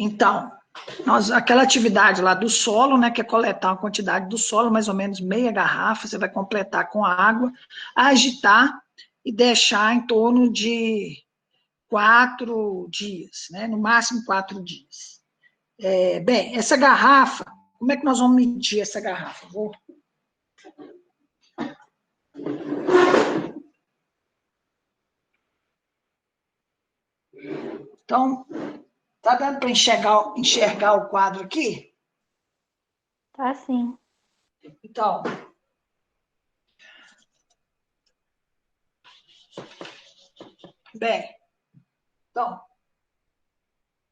Então, aquela atividade lá do solo, né, que é coletar a quantidade do solo, mais ou menos meia garrafa, você vai completar com a água, agitar e deixar em torno de 4 dias, né, no máximo 4 dias. Bem, essa garrafa, como é que nós vamos medir essa garrafa? Então, tá dando para enxergar o quadro aqui? Tá sim. Então, bem, então,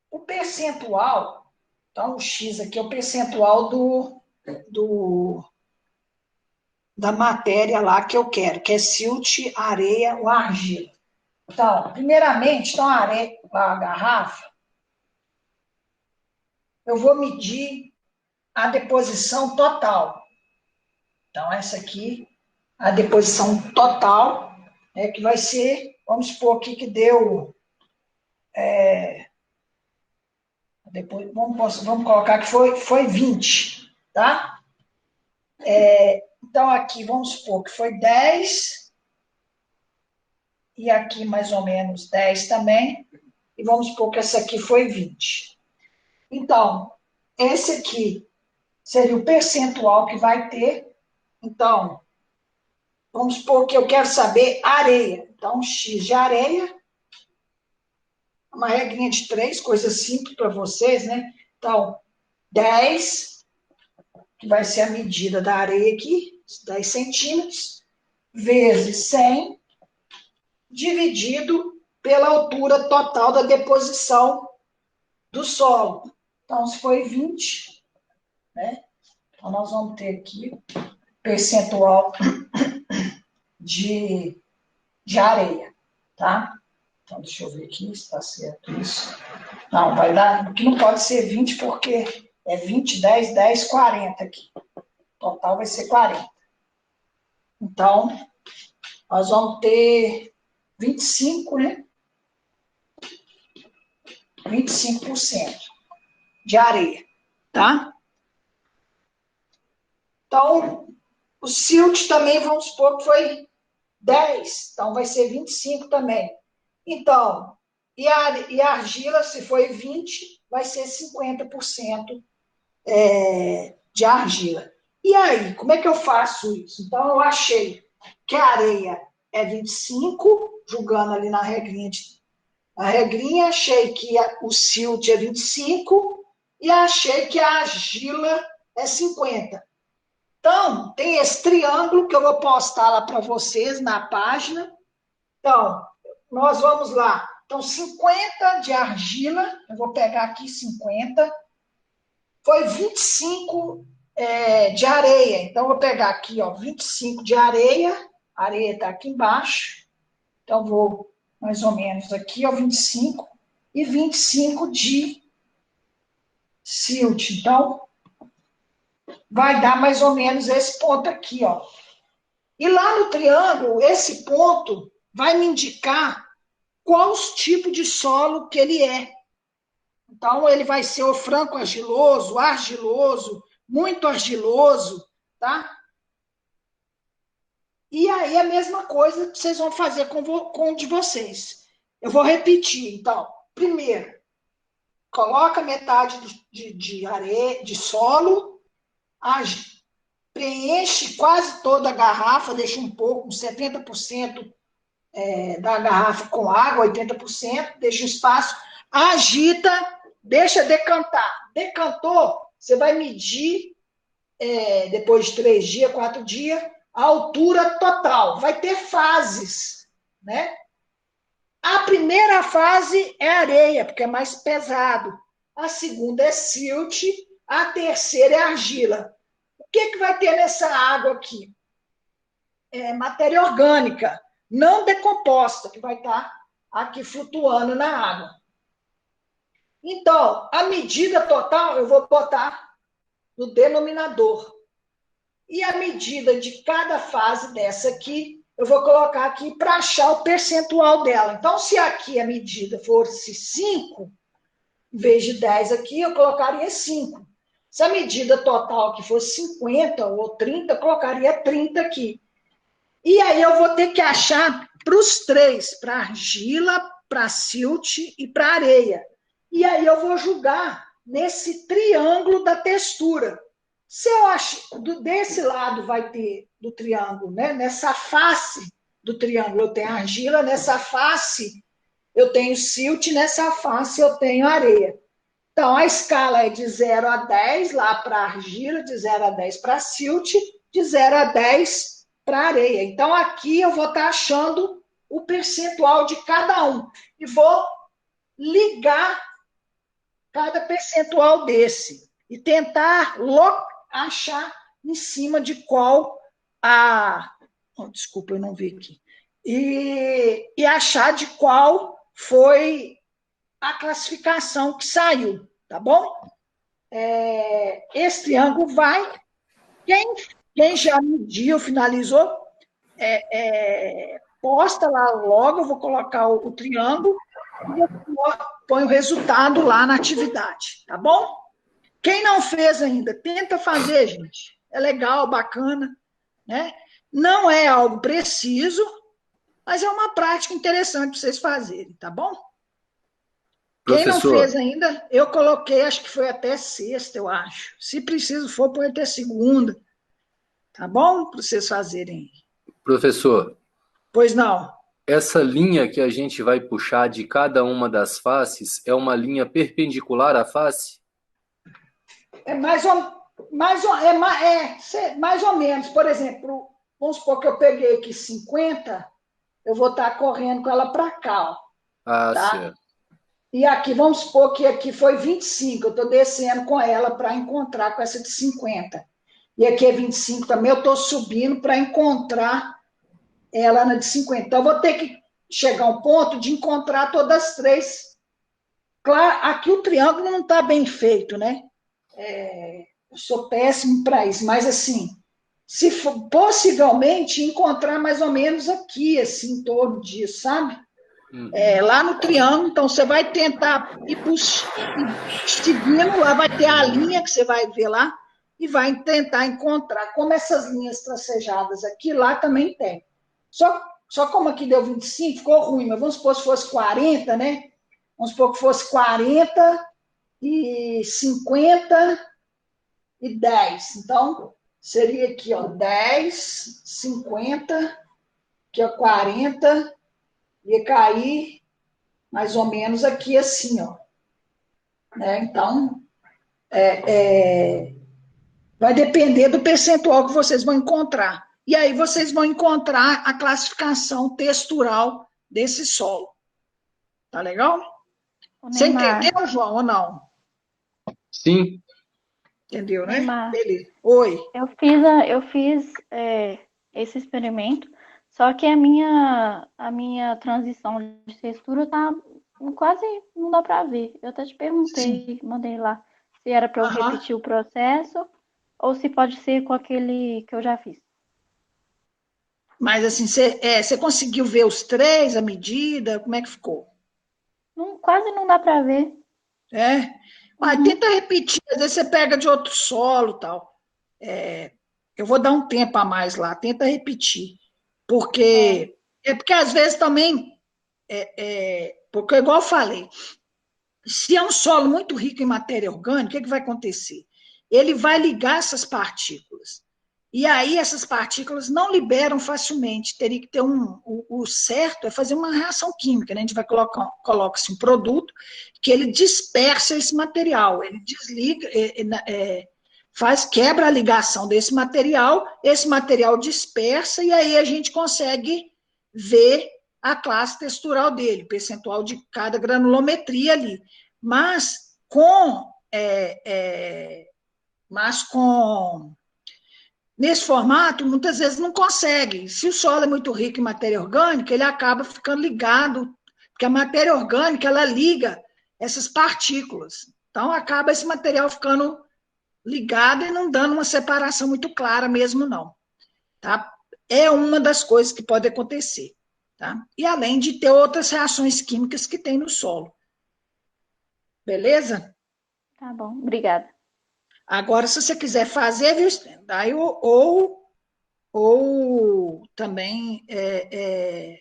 o percentual, então o X aqui é o percentual da matéria lá que eu quero, que é silt, areia ou argila. Então, primeiramente, então a garrafa, eu vou medir a deposição total. Então, essa aqui, a deposição total, que vai ser, vamos supor aqui que deu, depois, vamos colocar que foi 20, tá? Então, aqui, vamos supor que foi 10, e aqui mais ou menos 10 também, e vamos supor que essa aqui foi 20. Então, esse aqui seria o percentual que vai ter. Então, vamos supor que eu quero saber areia. Então, X de areia, uma regrinha de 3, coisa simples para vocês, né? Então, 10, que vai ser a medida da areia aqui, 10 centímetros, vezes 100, dividido pela altura total da deposição do solo. Então, se foi 20, né? Então, nós vamos ter aqui percentual de areia, tá? Então, deixa eu ver aqui se está certo isso. Não, vai dar, aqui não pode ser 20 porque é 20, 10, 10, 40 aqui. O total vai ser 40. Então, nós vamos ter 25, né? 25% de areia, tá? Então, o silt também, vamos supor que foi 10, então vai ser 25 também. Então, e a argila, se foi 20, vai ser 50% de argila. E aí, como é que eu faço isso? Então, eu achei que a areia é 25, julgando ali na regrinha, achei que o silt é 25 e achei que a argila é 50. Então, tem esse triângulo que eu vou postar lá para vocês na página. Então, nós vamos lá. Então, 50 de argila, eu vou pegar aqui 50, foi 25 de areia. Então, eu vou pegar aqui, ó, 25 de areia, a areia está aqui embaixo, então vou mais ou menos aqui, ó, 25, e 25 de silt. Então, vai dar mais ou menos esse ponto aqui, ó. E lá no triângulo, esse ponto vai me indicar qual tipo de solo que ele é. Então, ele vai ser o franco-argiloso, argiloso, muito argiloso, tá? E aí, a mesma coisa que vocês vão fazer com o de vocês. Eu vou repetir, então. Primeiro, coloca metade de areia, de solo, preenche quase toda a garrafa, deixa um pouco, uns 70% da garrafa com água, 80%, deixa um espaço, agita, deixa decantar. Decantou, você vai medir, depois de 3 dias, 4 dias, a altura total. Vai ter fases, né? A primeira fase é areia, porque é mais pesado. A segunda é silt, a terceira é argila. O que vai ter nessa água aqui? Matéria orgânica, não decomposta, que vai estar aqui flutuando na água. Então, a medida total eu vou botar no denominador. E a medida de cada fase dessa aqui, eu vou colocar aqui para achar o percentual dela. Então, se aqui a medida fosse 5, Em vez de 10 aqui, eu colocaria 5. Se a medida total aqui fosse 50 ou 30, eu colocaria 30 aqui. E aí eu vou ter que achar para os três, para argila, para silt e para areia. E aí eu vou julgar nesse triângulo da textura. Se eu acho, desse lado vai ter do triângulo, né? Nessa face do triângulo eu tenho argila, nessa face eu tenho silt, nessa face eu tenho areia. Então, a escala é de 0 a 10 lá para argila, de 0 a 10 para silt, de 0 a 10 para areia. Então, aqui eu vou estar achando o percentual de cada um. E vou ligar cada percentual desse. E tentar achar em cima de qual a... Oh, desculpa, eu não vi aqui. E achar de qual foi a classificação que saiu, tá bom? Esse triângulo vai. Quem já mediu, finalizou, posta lá logo, eu vou colocar o triângulo e eu ponho o resultado lá na atividade, tá bom? Quem não fez ainda, tenta fazer, gente. É legal, bacana, né? Não é algo preciso, mas é uma prática interessante para vocês fazerem, tá bom? Quem não Professor, fez ainda, eu coloquei, acho que foi até sexta, eu acho. Se preciso for, põe até segunda. Tá bom? Para vocês fazerem. professor, Pois não. essa linha que a gente vai puxar de cada uma das faces é uma linha perpendicular à face? É mais ou menos. Por exemplo, vamos supor que eu peguei aqui 50, eu vou estar correndo com ela para cá, ó, Ah, tá? certo. E aqui, vamos supor que aqui foi 25, eu estou descendo com ela para encontrar com essa de 50. E aqui é 25 também, eu estou subindo para encontrar ela na de 50. Então, eu vou ter que chegar a um ponto de encontrar todas as três. Claro, aqui o triângulo não está bem feito, né? Eu sou péssimo para isso, mas assim, se for, possivelmente encontrar mais ou menos aqui, assim, em torno disso, sabe? Lá no triângulo, então você vai tentar ir seguindo, lá vai ter a linha que você vai ver lá, e vai tentar encontrar. Como essas linhas tracejadas aqui, lá também tem. Só como aqui deu 25, ficou ruim, mas vamos supor se fosse 40, né? Vamos supor que fosse 40 e 50 e 10. Então, seria aqui, ó, 10, 50, aqui, ó, 40, ia cair mais ou menos aqui assim, ó. Né? Então, vai depender do percentual que vocês vão encontrar. E aí vocês vão encontrar a classificação textural desse solo. Tá legal? O Você Neymar, entendeu, João, ou não? Sim. Entendeu, né? Neymar, Beleza. Oi. eu fiz esse experimento, só que a minha transição de textura tá quase não dá para ver. Eu até te Sim. perguntei, mandei lá se era para eu Aham. repetir o processo ou se pode ser com aquele que eu já fiz. Mas assim, você conseguiu ver os três, a medida? Como é que ficou? Não, quase não dá para ver. É? Mas Uhum. tenta repetir, às vezes você pega de outro solo e tal. Eu vou dar um tempo a mais lá, tenta repetir. É, Porque às vezes também, porque igual eu falei, se é um solo muito rico em matéria orgânica, o que, é que vai acontecer? Ele vai ligar essas partículas. E aí essas partículas não liberam facilmente. Teria que ter o certo é fazer uma reação química, né? A gente vai coloca-se um produto que ele dispersa esse material, ele desliga, quebra a ligação desse material, esse material dispersa e aí a gente consegue ver a classe textural dele, percentual de cada granulometria ali. Mas com, é, é, mas com nesse formato, muitas vezes não consegue. Se o solo é muito rico em matéria orgânica, ele acaba ficando ligado, porque a matéria orgânica ela liga essas partículas. Então acaba esse material ficando ligado e não dando uma separação muito clara mesmo não, tá? É uma das coisas que pode acontecer, tá? E além de ter outras reações químicas que tem no solo. beleza? Tá bom, obrigada. Agora, se você quiser fazer, viu, daí ou também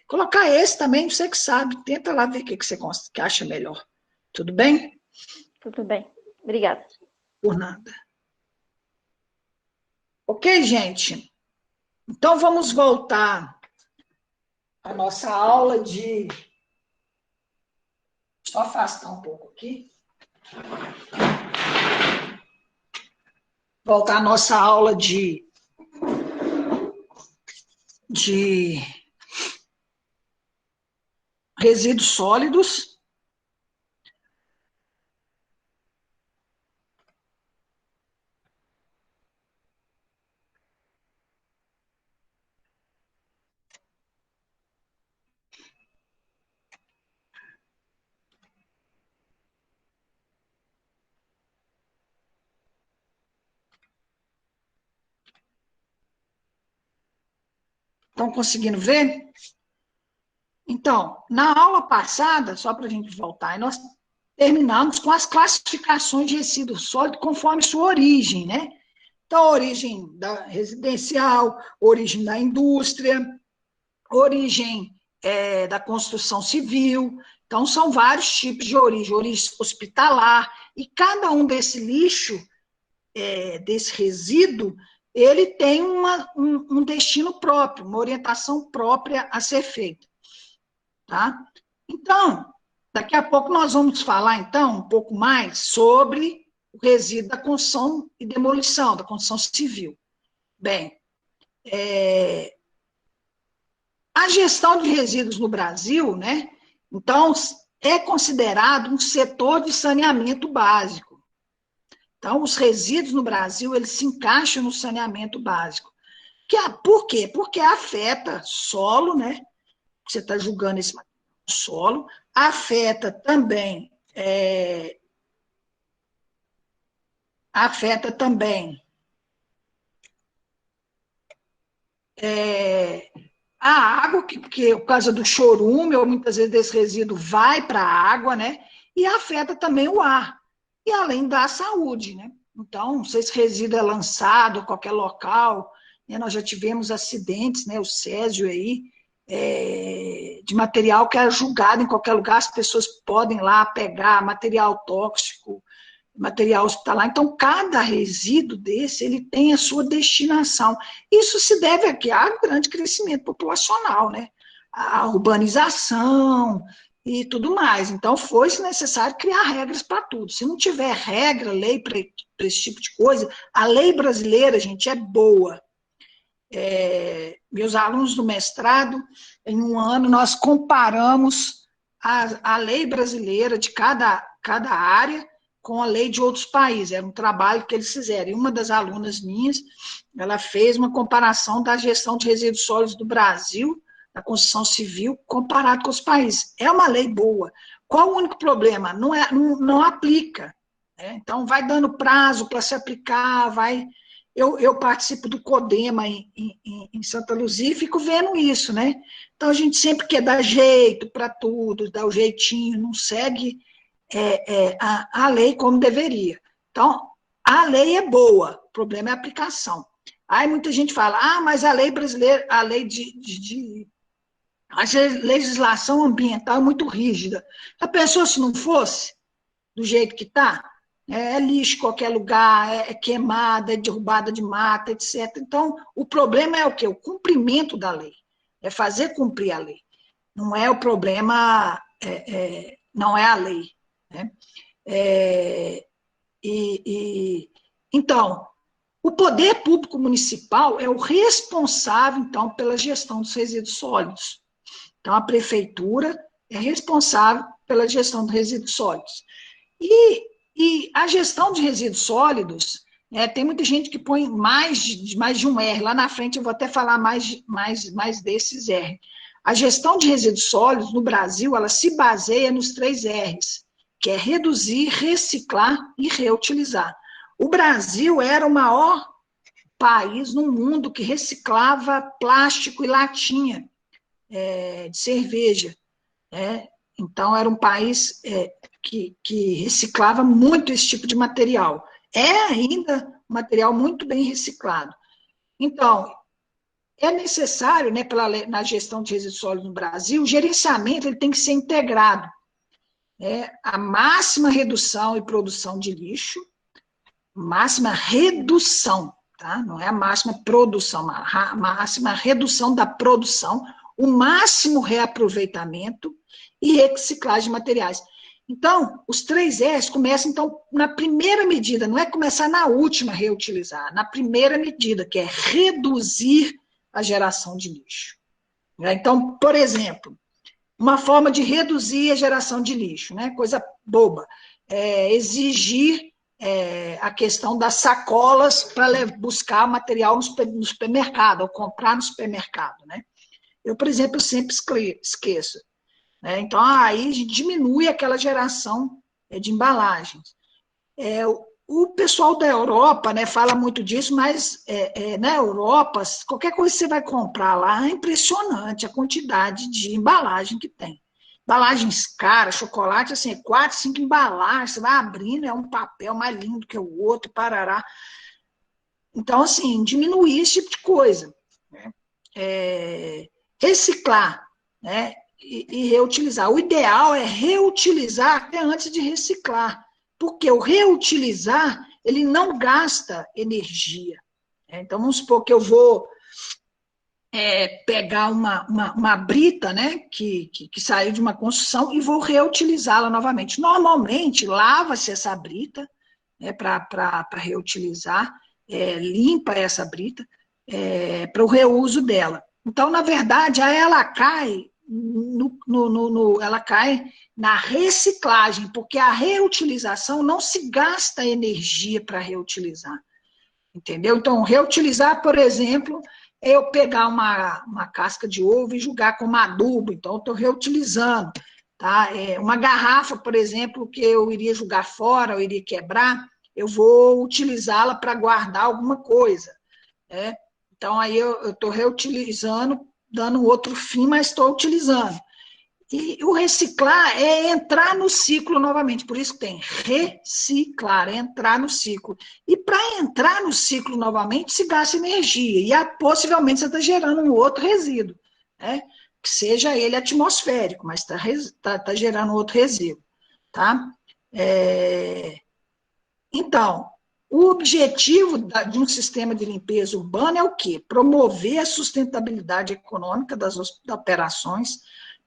colocar esse também, você que sabe, tenta lá ver o que que acha melhor. Tudo bem? Tudo bem. Obrigada. Por nada. Ok, gente? Então vamos voltar à nossa aula de. Só afastar um pouco aqui. Voltar à nossa aula de resíduos sólidos. Estão conseguindo ver? Então, na aula passada, só para a gente voltar, nós terminamos com as classificações de resíduos sólidos conforme sua origem, né? Então, a origem da residencial, origem da indústria, origem da construção civil. Então, são vários tipos de origem hospitalar, e cada um desse lixo, desse resíduo, ele tem um destino próprio, uma orientação própria a ser feita. Tá? Então, daqui a pouco nós vamos falar, então, um pouco mais sobre o resíduo da construção e demolição, da construção civil. Bem, a gestão de resíduos no Brasil, né, então, é considerado um setor de saneamento básico. Então, os resíduos no Brasil, eles se encaixam no saneamento básico. Por quê? Porque afeta solo, né? Você está julgando esse solo, afeta também a água, porque por causa do chorume, ou muitas vezes desse resíduo vai para a água, né? E afeta também o ar, e além da saúde, né? Então, se esse resíduo é lançado em qualquer local, né? Nós já tivemos acidentes, né? O Césio aí, de material que é julgado em qualquer lugar, as pessoas podem lá pegar material tóxico, material hospitalar. Então, cada resíduo desse, ele tem a sua destinação. Isso se deve aqui ao grande crescimento populacional, né? A urbanização e tudo mais. Então, foi necessário criar regras para tudo. Se não tiver regra, lei para esse tipo de coisa, a lei brasileira, gente, é boa. Meus alunos do mestrado, em um ano, nós comparamos a lei brasileira de cada área com a lei de outros países. Era um trabalho que eles fizeram. E uma das alunas minhas, ela fez uma comparação da gestão de resíduos sólidos do Brasil, da construção civil, comparado com os países. É uma lei boa. Qual o único problema? Não aplica. Né? Então, vai dando prazo para se aplicar, vai... Eu participo do CODEMA em Santa Luzia e fico vendo isso, né? Então, a gente sempre quer dar jeito para tudo, dar o jeitinho, não segue a lei como deveria. Então, a lei é boa, o problema é a aplicação. Aí muita gente fala, mas a lei brasileira, a legislação ambiental é muito rígida. A pessoa, se não fosse do jeito que está, lixo em qualquer lugar, é queimada, é derrubada de mata, etc. Então, o problema é o quê? O cumprimento da lei. É fazer cumprir a lei. Não é o problema, não é a lei. Né? Então, o poder público municipal é o responsável, então, pela gestão dos resíduos sólidos. Então, a prefeitura é responsável pela gestão dos resíduos sólidos. E a gestão de resíduos sólidos, tem muita gente que põe mais de um R. Lá na frente eu vou até falar mais desses R. A gestão de resíduos sólidos no Brasil, ela se baseia nos 3 R's, que é reduzir, reciclar e reutilizar. O Brasil era o maior país no mundo que reciclava plástico e latinha de cerveja. Então, era um país que reciclava muito esse tipo de material. É ainda um material muito bem reciclado. Então, é necessário, né, na gestão de resíduos sólidos no Brasil, o gerenciamento ele tem que ser integrado. A máxima redução e produção de lixo, máxima redução, tá? Não é a máxima produção, a máxima redução da produção, o máximo reaproveitamento e reciclagem de materiais. Então, os 3 R's começam, então, na primeira medida, não é começar na última reutilizar, na primeira medida, que é reduzir a geração de lixo. Então, por exemplo, uma forma de reduzir a geração de lixo, né? Coisa boba, exigir a questão das sacolas para buscar material no supermercado, ou comprar no supermercado, né? Eu, por exemplo, eu sempre esqueço. Né? Então, aí diminui aquela geração de embalagens. O pessoal da Europa, né, fala muito disso, mas na Europa, qualquer coisa que você vai comprar lá, é impressionante a quantidade de embalagem que tem. Embalagens caras, chocolate, assim, 4, 5 embalagens, você vai abrindo, é um papel mais lindo que o outro, parará. Então, assim, diminuir esse tipo de coisa. Né? Reciclar, né? E reutilizar. O ideal é reutilizar até antes de reciclar, porque o reutilizar, ele não gasta energia. Então, vamos supor que eu vou pegar uma brita, né, que saiu de uma construção e vou reutilizá-la novamente. Normalmente, lava-se essa brita, né, para reutilizar, limpa essa brita para o reuso dela. Então, na verdade, ela cai ela cai na reciclagem, porque a reutilização não se gasta energia para reutilizar. Entendeu? Então, reutilizar, por exemplo, é eu pegar uma casca de ovo e jogar como adubo. Então, eu estou reutilizando. Tá? Uma garrafa, por exemplo, que eu iria jogar fora, eu iria quebrar, eu vou utilizá-la para guardar alguma coisa. Né? Então, aí eu estou reutilizando, dando outro fim, mas estou utilizando. E o reciclar é entrar no ciclo novamente, por isso que tem reciclar, é entrar no ciclo. E para entrar no ciclo novamente, se gasta energia, e possivelmente você está gerando um outro resíduo, né? Que seja ele atmosférico, mas está gerando outro resíduo. Tá? Então, o objetivo de um sistema de limpeza urbana é o quê? Promover a sustentabilidade econômica das operações,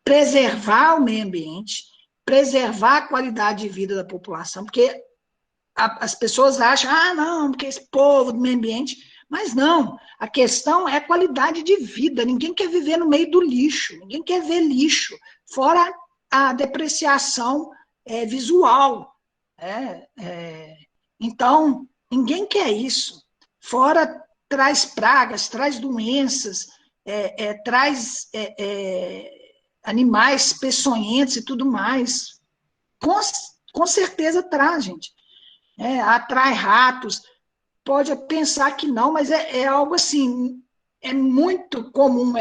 preservar o meio ambiente, preservar a qualidade de vida da população, porque as pessoas acham, não, porque esse povo do meio ambiente, mas não, a questão é a qualidade de vida, ninguém quer viver no meio do lixo, ninguém quer ver lixo, fora a depreciação visual. Então, ninguém quer isso, fora traz pragas, traz doenças, traz animais peçonhentos e tudo mais. Com certeza traz, gente. Atrai ratos. Pode pensar que não, mas é algo assim, é muito comum.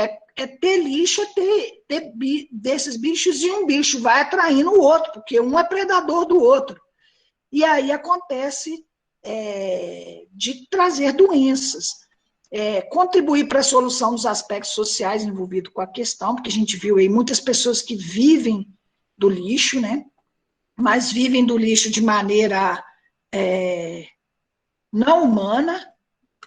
Ter lixo, ter desses bichos, e um bicho vai atraindo o outro, porque um é predador do outro. E aí acontece de trazer doenças. Contribuir para a solução dos aspectos sociais envolvidos com a questão, porque a gente viu aí muitas pessoas que vivem do lixo, né? Mas vivem do lixo de maneira não humana.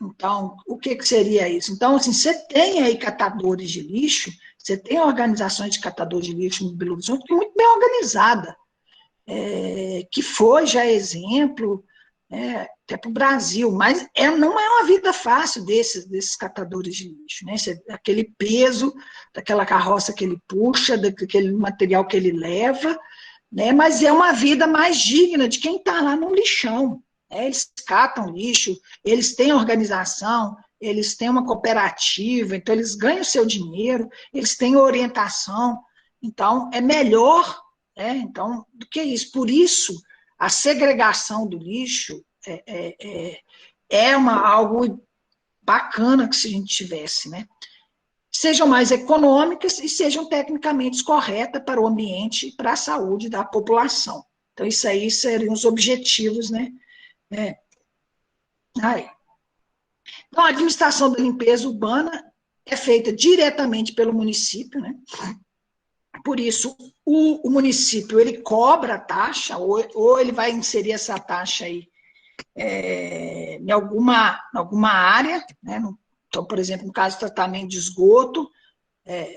Então, o que seria isso? Então, assim, você tem aí catadores de lixo, você tem organizações de catadores de lixo no Belo Horizonte, que é muito bem organizada, que foi já exemplo, até para o Brasil, mas não é uma vida fácil desses catadores de lixo, né? Aquele peso daquela carroça que ele puxa, daquele material que ele leva, né? Mas é uma vida mais digna de quem está lá no lixão. Eles catam lixo, eles têm organização, eles têm uma cooperativa, então eles ganham seu dinheiro, eles têm orientação, então é melhor, então, do que isso. Por isso, a segregação do lixo algo bacana que se a gente tivesse, né? Sejam mais econômicas e sejam tecnicamente corretas para o ambiente e para a saúde da população. Então, isso aí seriam os objetivos, né? É. Aí. Então, a administração da limpeza urbana é feita diretamente pelo município, né? Por isso, o município, ele cobra a taxa, ou ele vai inserir essa taxa aí em alguma área, né? Então, por exemplo, no caso de tratamento de esgoto,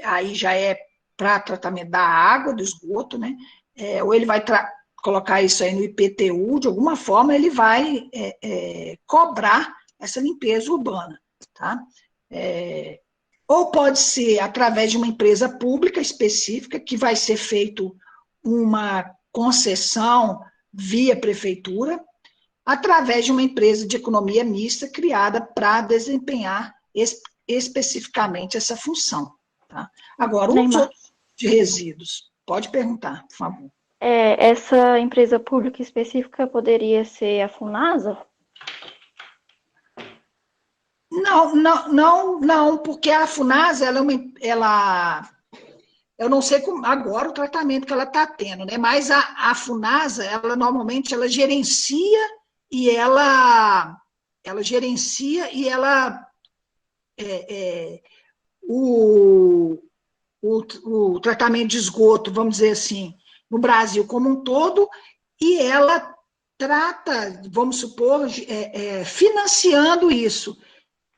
aí já é para tratamento da água, do esgoto, né? Ou ele vai colocar isso aí no IPTU, de alguma forma ele vai cobrar essa limpeza urbana, tá? Ou pode ser através de uma empresa pública específica, que vai ser feito uma concessão via prefeitura, através de uma empresa de economia mista criada para desempenhar especificamente essa função. Tá? Agora, os Neymar, outros de resíduos, pode perguntar, por favor. essa empresa pública específica poderia ser a Funasa? Não, porque a Funasa, eu não sei agora o tratamento que ela está tendo, né? Mas a Funasa, ela normalmente ela gerencia e ela gerencia e ela o, o tratamento de esgoto, vamos dizer assim, no Brasil como um todo, e ela trata, vamos supor, financiando isso,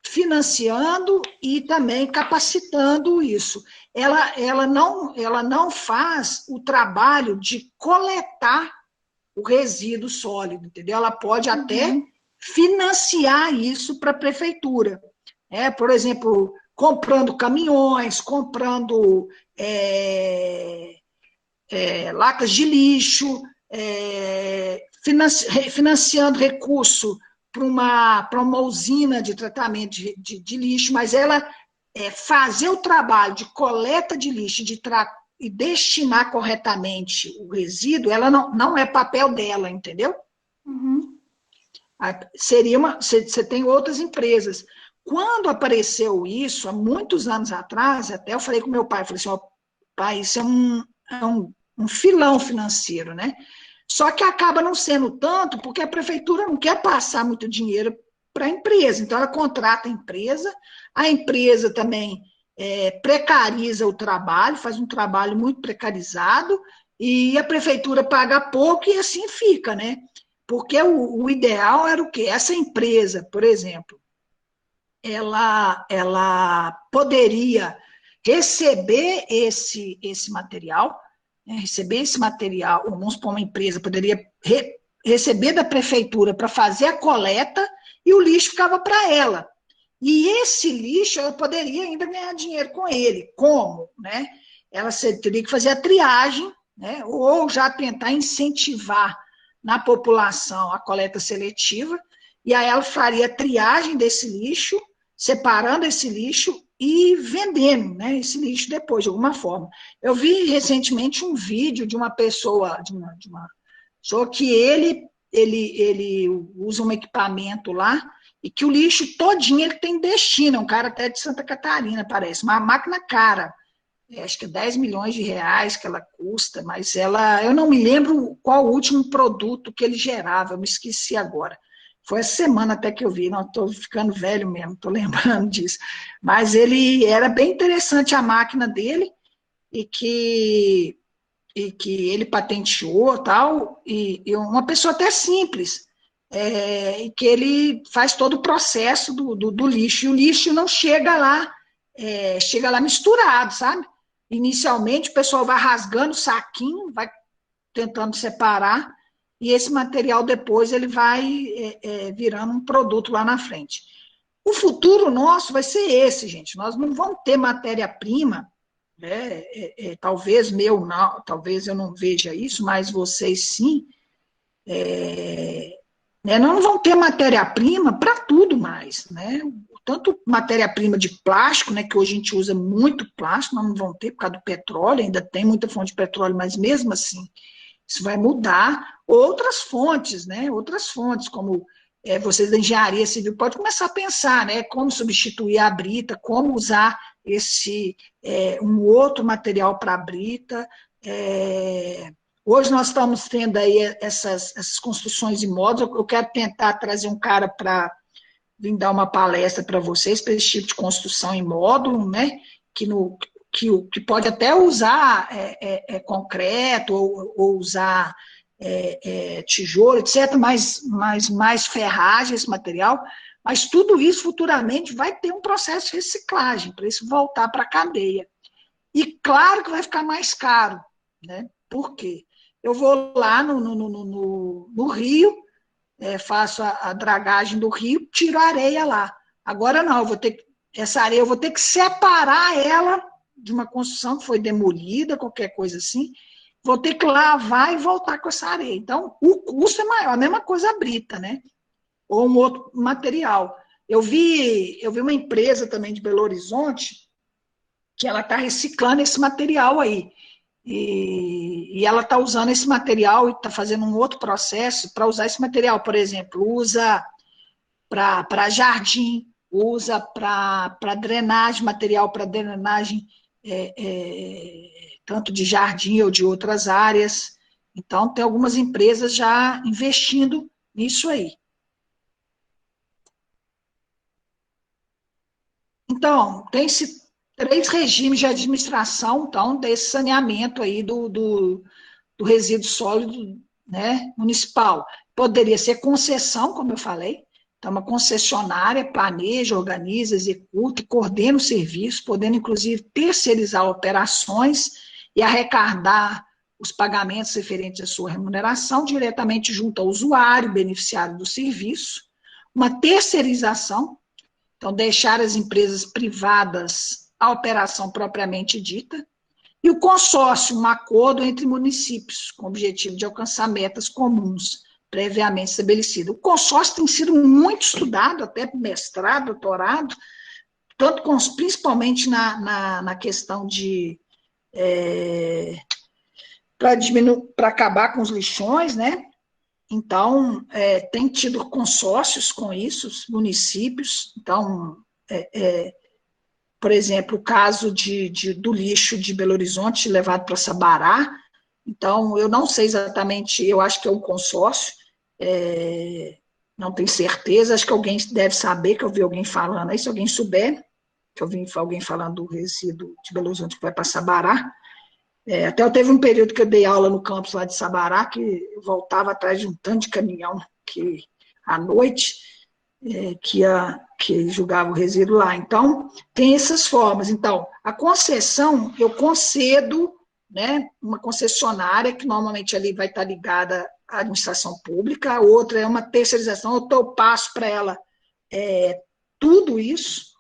financiando e também capacitando isso. Ela não faz o trabalho de coletar o resíduo sólido, entendeu? Ela pode até financiar isso para a prefeitura. Por exemplo, comprando caminhões, comprando latas de lixo, financiando recurso para uma usina de tratamento de lixo, mas ela fazer o trabalho de coleta de lixo e destinar corretamente o resíduo, ela não é papel dela, entendeu? Uhum. Você tem outras empresas. Quando apareceu isso, há muitos anos atrás, até eu falei com meu pai, falei assim, ó, pai, isso é um filão financeiro, né? Só que acaba não sendo tanto, porque a prefeitura não quer passar muito dinheiro para a empresa. Então, ela contrata a empresa também precariza o trabalho, faz um trabalho muito precarizado, e a prefeitura paga pouco e assim fica, né? Porque o ideal era o quê? Essa empresa, por exemplo, ela poderia receber esse material, vamos supor, uma empresa poderia receber da prefeitura para fazer a coleta e o lixo ficava para ela. E esse lixo eu poderia ainda ganhar dinheiro com ele. Como? Né? Ela teria que fazer a triagem, né? Ou já tentar incentivar na população a coleta seletiva, e aí ela faria a triagem desse lixo, separando esse lixo e vendendo, né, esse lixo depois, de alguma forma. Eu vi recentemente um vídeo de uma pessoa, só que ele usa um equipamento lá, e que o lixo todinho ele tem destino, um cara até de Santa Catarina, parece, uma máquina cara, acho que 10 milhões de reais que ela custa, mas eu não me lembro qual o último produto que ele gerava, eu me esqueci agora. Foi essa semana até que eu vi, não, estou ficando velho mesmo, estou lembrando disso. Mas ele era bem interessante a máquina dele, e que ele patenteou tal, e uma pessoa até simples, e que ele faz todo o processo do lixo, e o lixo não chega lá, chega lá misturado, sabe? Inicialmente o pessoal vai rasgando o saquinho, vai tentando separar, e esse material depois ele vai virando um produto lá na frente. O futuro nosso vai ser esse, gente. Nós não vamos ter matéria-prima, né? Talvez talvez eu não veja isso, mas vocês sim. Nós não vamos ter matéria-prima para tudo mais, né? Tanto matéria-prima de plástico, né, que hoje a gente usa muito plástico, nós não vamos ter por causa do petróleo, ainda tem muita fonte de petróleo, mas mesmo assim, isso vai mudar. Outras fontes, né? Outras fontes, como vocês da engenharia civil, pode começar a pensar, né? Como substituir a brita, como usar um outro material para a brita, Hoje nós estamos tendo aí essas construções de módulos. Eu quero tentar trazer um cara para vir dar uma palestra para vocês, para esse tipo de construção em módulo, né? Que pode até usar concreto ou usar tijolo, etc., mas mais ferragem, esse material. Mas tudo isso futuramente vai ter um processo de reciclagem, para isso voltar para a cadeia. E claro que vai ficar mais caro, né? Por quê? Eu vou lá no rio, faço a dragagem do rio, tiro a areia lá. Agora não, essa areia eu vou ter que separar ela de uma construção que foi demolida, qualquer coisa assim, vou ter que lavar e voltar com essa areia. Então, o custo é maior, a mesma coisa a brita, né? Ou um outro material. Eu vi uma empresa também de Belo Horizonte que ela está reciclando esse material aí. E ela está usando esse material e está fazendo um outro processo para usar esse material. Por exemplo, usa para jardim, usa para drenagem, material para drenagem, tanto de jardim ou de outras áreas. Então, tem algumas empresas já investindo nisso aí. Então, tem-se 3 regimes de administração, então, desse saneamento aí do resíduo sólido, né, municipal. Poderia ser concessão, como eu falei, então uma concessionária planeja, organiza, executa e coordena o serviço, podendo inclusive terceirizar operações e arrecadar os pagamentos referentes à sua remuneração diretamente junto ao usuário, beneficiário do serviço. Uma terceirização, então deixar as empresas privadas a operação propriamente dita, e o consórcio, um acordo entre municípios, com o objetivo de alcançar metas comuns, previamente estabelecidas. O consórcio tem sido muito estudado, até mestrado, doutorado, tanto principalmente na questão de para acabar com os lixões, né? Então, tem tido consórcios com isso, os municípios. Então, por exemplo, o caso do lixo de Belo Horizonte levado para Sabará. Então, eu não sei exatamente, eu acho que é um consórcio, não tenho certeza, acho que alguém deve saber, que eu vi alguém falando aí, se alguém souber, que eu vi alguém falando do resíduo de Belo Horizonte que vai para Sabará. Até eu teve um período que eu dei aula no campus lá de Sabará, que eu voltava atrás de um tanto de caminhão que, à noite, que julgava o resíduo lá. Então, tem essas formas. Então, a concessão, eu concedo, né, uma concessionária, que normalmente ali vai estar ligada à administração pública, a outra é uma terceirização, eu passo para ela tudo isso,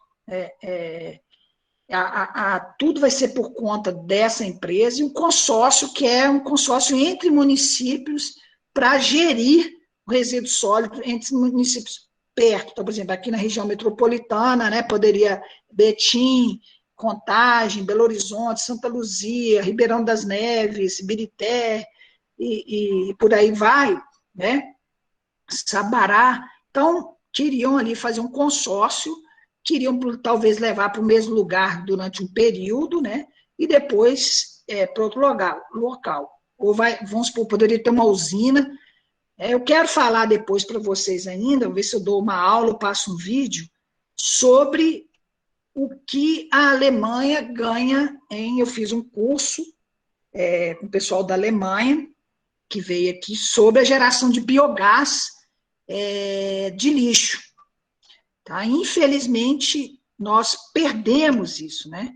tudo vai ser por conta dessa empresa, e um consórcio, que é um consórcio entre municípios para gerir o resíduo sólido entre municípios perto. Então, por exemplo, aqui na região metropolitana, né, poderia Betim, Contagem, Belo Horizonte, Santa Luzia, Ribeirão das Neves, Ibirité, e por aí vai, né, Sabará. Então, queriam ali fazer um consórcio, queriam talvez levar para o mesmo lugar durante um período, né, e depois para outro local. Ou vamos supor, poderia ter uma usina. Eu quero falar depois para vocês ainda, vou ver se eu dou uma aula, eu passo um vídeo, sobre o que a Alemanha ganha eu fiz um curso com o pessoal da Alemanha, que veio aqui, sobre a geração de biogás de lixo. Tá? Infelizmente, nós perdemos isso, né?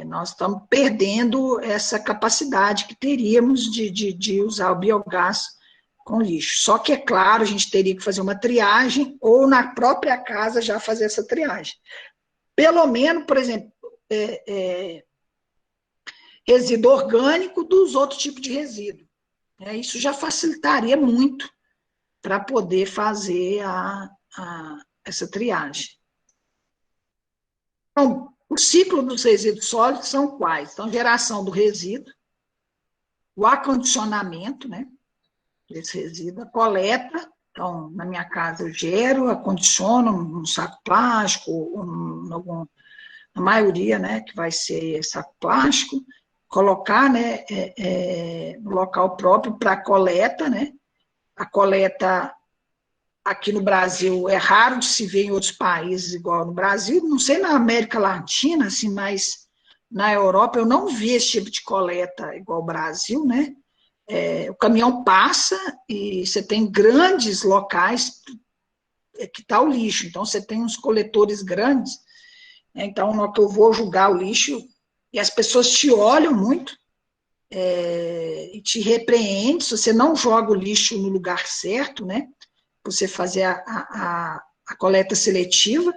Nós estamos perdendo essa capacidade que teríamos de usar o biogás com lixo. Só que, é claro, a gente teria que fazer uma triagem, ou na própria casa já fazer essa triagem. Pelo menos, por exemplo, resíduo orgânico dos outros tipos de resíduo. Isso já facilitaria muito para poder fazer essa triagem. Então, o ciclo dos resíduos sólidos são quais? Então, geração do resíduo, o acondicionamento, né, desse resíduo, a coleta. Então, na minha casa eu gero, acondiciono num saco plástico, na maioria, né, que vai ser saco plástico, colocar, né, no local próprio para coleta, né? A coleta aqui no Brasil é raro de se ver em outros países igual no Brasil, não sei na América Latina, assim, mas na Europa eu não vi esse tipo de coleta igual o Brasil, né? O caminhão passa e você tem grandes locais que está o lixo, então você tem uns coletores grandes, né? Então na hora que eu vou julgar o lixo, e as pessoas te olham muito, e te repreendem se você não joga o lixo no lugar certo, né? Você fazer a coleta seletiva,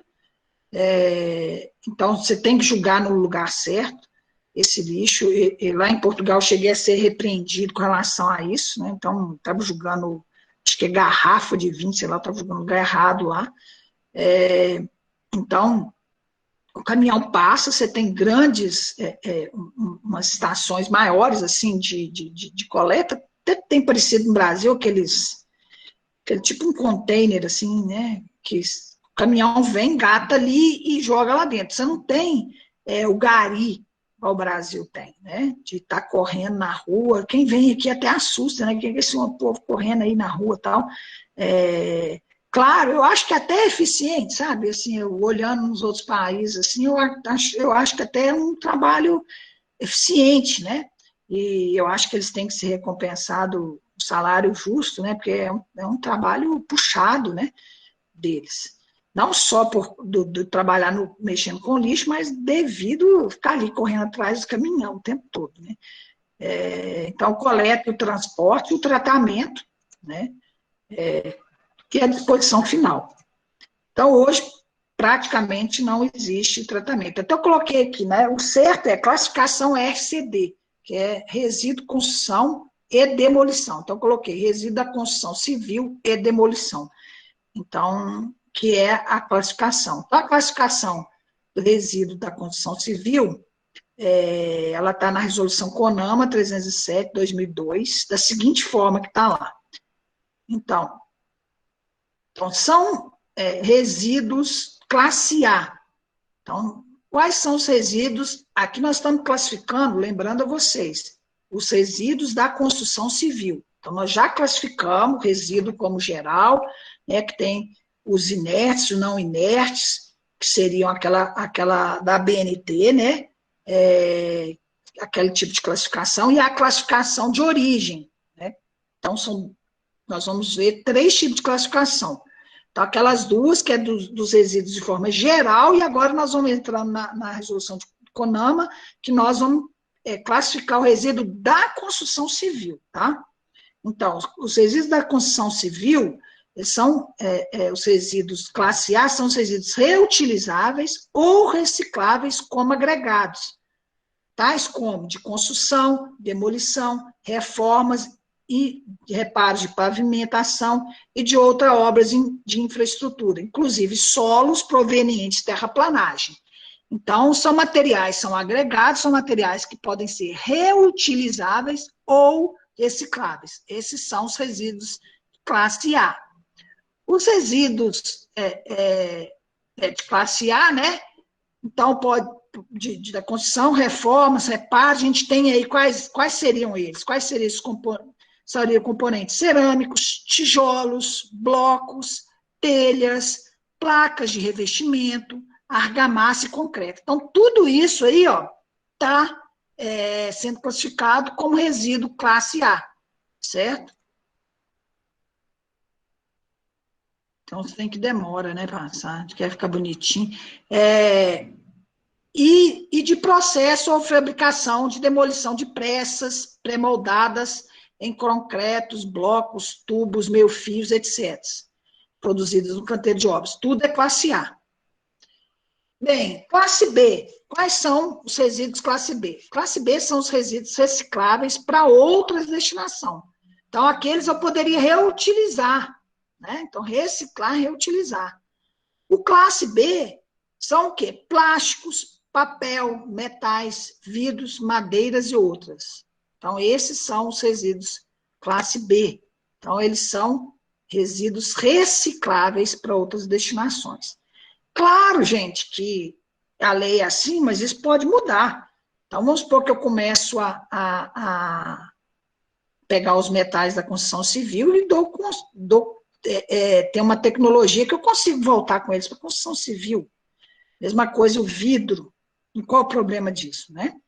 então você tem que julgar no lugar certo esse lixo, e lá em Portugal eu cheguei a ser repreendido com relação a isso, né? Então estava julgando, acho que é garrafa de vinho, sei lá, estava julgando no lugar errado lá, então o caminhão passa, você tem grandes, umas estações maiores, assim, de coleta, até tem parecido no Brasil, aquele tipo um container, assim, né, que o caminhão vem, gata ali e joga lá dentro. Você não tem o gari, igual o Brasil tem, né, de estar correndo na rua. Quem vem aqui até assusta, né, que é esse povo correndo aí na rua e tal. Claro, eu acho que até é eficiente, sabe, assim, eu olhando nos outros países, assim, eu acho que até é um trabalho eficiente, né, e eu acho que eles têm que ser recompensados o salário justo, né, porque é um trabalho puxado, né, deles. Não só do trabalhar mexendo com lixo, mas devido a ficar ali correndo atrás do caminhão o tempo todo, né. Então, coleta, o transporte, o tratamento, né, que é a disposição final. Então, hoje, praticamente não existe tratamento. Até eu coloquei aqui, né, o certo é classificação RCD, que é resíduo, construção e demolição. Então, eu coloquei resíduo da construção civil e demolição. Então, que é a classificação. Então, a classificação do resíduo da construção civil, ela está na resolução CONAMA 307/2002, da seguinte forma que está lá. Então, são resíduos classe A. Então, quais são os resíduos? Aqui nós estamos classificando, lembrando a vocês, os resíduos da construção civil. Então, nós já classificamos o resíduo como geral, né, que tem os inertes, os não inertes, que seriam aquela da BNT, né, aquele tipo de classificação, e a classificação de origem, né? Então, nós vamos ver 3 tipos de classificação. Então, aquelas duas, que é dos resíduos de forma geral, e agora nós vamos entrar na resolução de CONAMA, que nós vamos classificar o resíduo da construção civil, tá? Então, os resíduos da construção civil são os resíduos classe A, são os resíduos reutilizáveis ou recicláveis como agregados, tais como de construção, demolição, reformas e reparos de pavimentação e de outras obras de infraestrutura, inclusive solos provenientes de terraplanagem. Então, são agregados, são materiais que podem ser reutilizáveis ou recicláveis. Esses são os resíduos classe A. Os resíduos de classe A, né? Então, da construção, reformas, reparos, a gente tem aí quais seriam eles? Quais seriam esses componentes? Cerâmicos, tijolos, blocos, telhas, placas de revestimento, argamassa e concreto. Então, tudo isso aí, ó, está sendo classificado como resíduo classe A, certo? Então, você tem que demora, né, passar, quer ficar bonitinho. E de processo ou fabricação de demolição de peças pré-moldadas em concretos, blocos, tubos, meio-fios, etc., produzidas no canteiro de obras. Tudo é classe A. Bem, classe B. Quais são os resíduos classe B? Classe B são os resíduos recicláveis para outras destinações. Então, aqueles eu poderia reutilizar, né? Então, reciclar, reutilizar. O classe B são o quê? Plásticos, papel, metais, vidros, madeiras e outras. Então, esses são os resíduos classe B. Então, eles são resíduos recicláveis para outras destinações. Claro, gente, que a lei é assim, mas isso pode mudar. Então, vamos supor que eu começo a pegar os metais da construção civil e tem uma tecnologia que eu consigo voltar com eles para a construção civil. Mesma coisa o vidro. E qual o problema disso, né?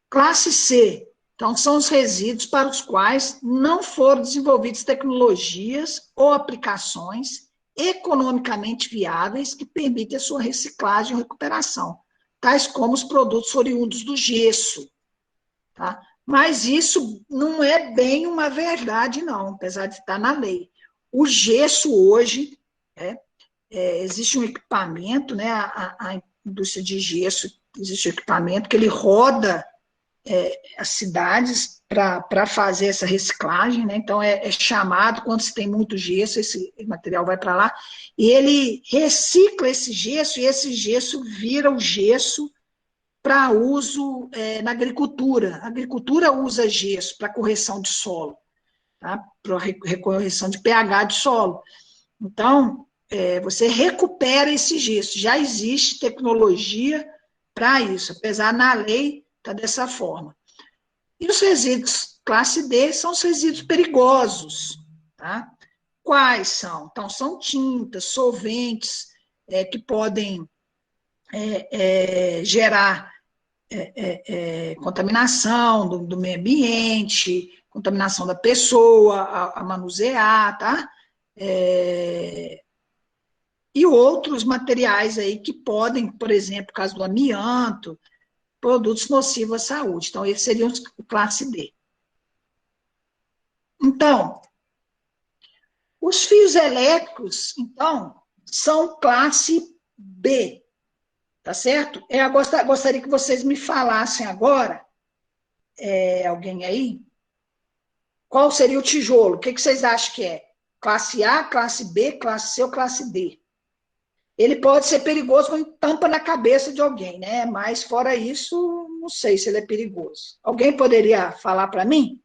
Classe C. Então, são os resíduos para os quais não foram desenvolvidas tecnologias ou aplicações economicamente viáveis que permitem a sua reciclagem ou recuperação, tais como os produtos oriundos do gesso. Tá? Mas isso não é bem uma verdade, não, apesar de estar na lei. O gesso hoje, existe um equipamento, né, a indústria de gesso, existe um equipamento que ele roda as cidades para fazer essa reciclagem, né? Então é chamado, quando se tem muito gesso, esse material vai para lá, e ele recicla esse gesso, e esse gesso vira o gesso para uso na agricultura. A agricultura usa gesso para correção de solo, tá? Para correção de pH de solo. Então, você recupera esse gesso. Já existe tecnologia para isso, apesar na lei está dessa forma. E os resíduos classe D são os resíduos perigosos. Tá? Quais são? Então, são tintas, solventes, que podem gerar contaminação do meio ambiente, contaminação da pessoa, a manusear, tá? E outros materiais aí que podem, por exemplo, no caso do amianto, produtos nocivos à saúde. Então, esses seriam o classe D. Então, os fios elétricos, então, são classe B, tá certo? Eu gostaria que vocês me falassem agora, alguém aí, qual seria o tijolo? O que vocês acham que é? Classe A, classe B, classe C ou classe D? Ele pode ser perigoso quando tampa na cabeça de alguém, né? Mas fora isso, não sei se ele é perigoso. Alguém poderia falar para mim?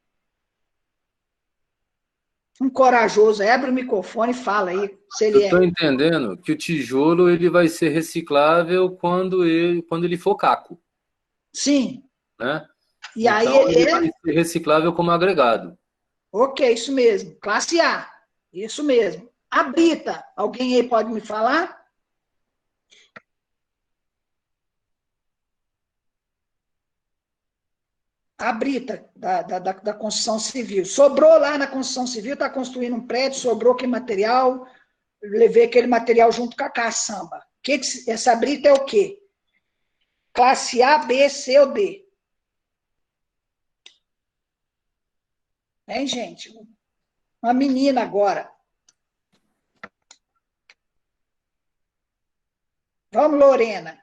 Um corajoso, abre o microfone e fala aí se ele Eu estou entendendo que o tijolo ele vai ser reciclável quando ele for caco. Sim. Né? E aí então, ele vai ser reciclável como agregado. Ok, isso mesmo. Classe A. Isso mesmo. A brita, alguém aí pode me falar? A brita da construção civil. Sobrou lá na construção civil, está construindo um prédio, sobrou aquele material, levei aquele material junto com a caçamba. Essa brita é o quê? Classe A, B, C ou D? Hein, gente? Uma menina agora. Vamos, Lorena.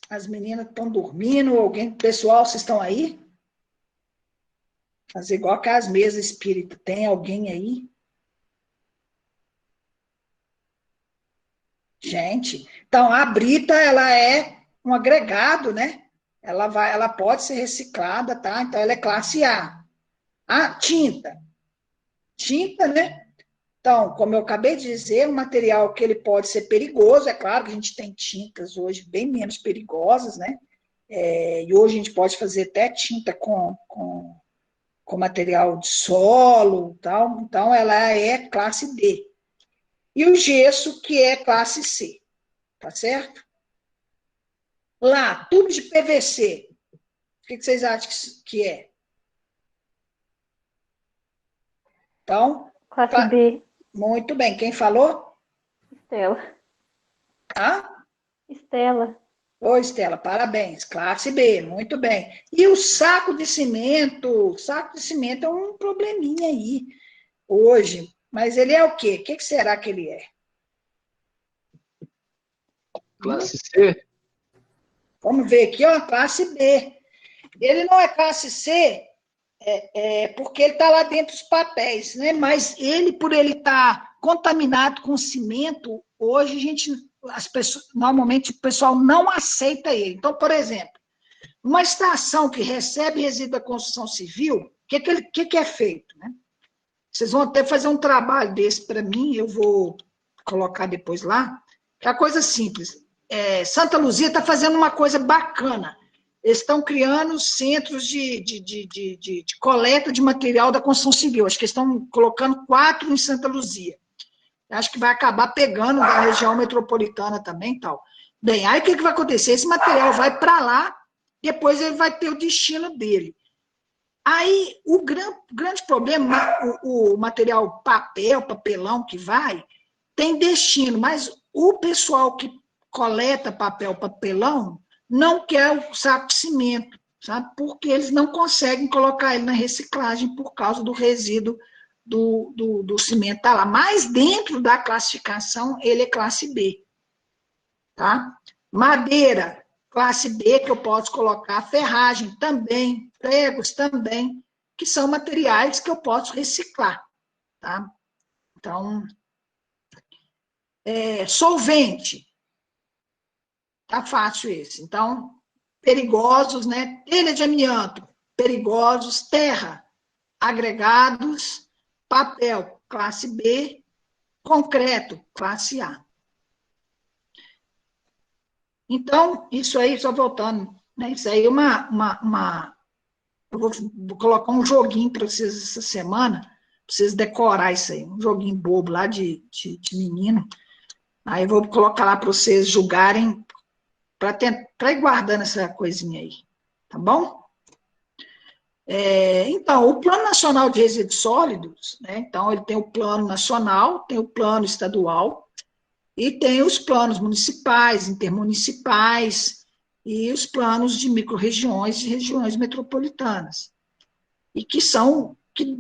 As meninas estão dormindo, alguém, pessoal, vocês estão aí? Fazer igual que as mesas espírita. Tem alguém aí? Gente, então a brita, ela é um agregado, né? Ela pode ser reciclada, tá? Então ela é classe A. A tinta. Tinta, né? Então, como eu acabei de dizer, um material que ele pode ser perigoso, é claro que a gente tem tintas hoje bem menos perigosas, né? E hoje a gente pode fazer até tinta com material de solo, tal. Então ela é classe D. E o gesso, que é classe C, tá certo? Lá, tubo de PVC, o que vocês acham que é? Então, classe B. Muito bem, quem falou? Estela. Ah? Estela. Ô, Estela, parabéns, classe B, muito bem. E o saco de cimento? O saco de cimento é um probleminha aí, hoje. Mas ele é o quê? O que será que ele é? Classe C? Vamos ver aqui, ó, classe B. Ele não é classe C, porque ele está lá dentro dos papéis, né? Mas ele, por ele estar contaminado com cimento, hoje normalmente o pessoal não aceita ele. Então, por exemplo, uma estação que recebe resíduo da construção civil, o que é feito, né? Vocês vão até fazer um trabalho desse para mim, eu vou colocar depois lá, que é a coisa simples. Santa Luzia está fazendo uma coisa bacana. Eles estão criando centros de coleta de material da construção civil. Acho que eles estão colocando 4 em Santa Luzia. Acho que vai acabar pegando da região metropolitana também e tal. Bem, aí o que vai acontecer? Esse material vai para lá, depois ele vai ter o destino dele. Aí, o grande problema, o material papel, papelão que vai, tem destino, mas o pessoal que coleta papel, papelão, não quer o saco de cimento, sabe? Porque eles não conseguem colocar ele na reciclagem por causa do resíduo do cimento tá lá. Mas dentro da classificação, ele é classe B. Tá? Madeira, classe B, que eu posso colocar, ferragem também, pregos também, que são materiais que eu posso reciclar. Tá? Então, solvente, tá fácil esse. Então, perigosos, né? Telha de amianto, perigosos, terra, agregados, papel, classe B, concreto, classe A. Então, isso aí, só voltando, né? Isso aí é eu vou colocar um joguinho para vocês essa semana, para vocês decorar isso aí, um joguinho bobo lá de menino. Aí eu vou colocar lá para vocês julgarem, para ir guardando essa coisinha aí, tá bom? Então, o Plano Nacional de Resíduos Sólidos, né? Então, ele tem o plano nacional, tem o plano estadual, e tem os planos municipais, intermunicipais, e os planos de micro-regiões e regiões metropolitanas. E que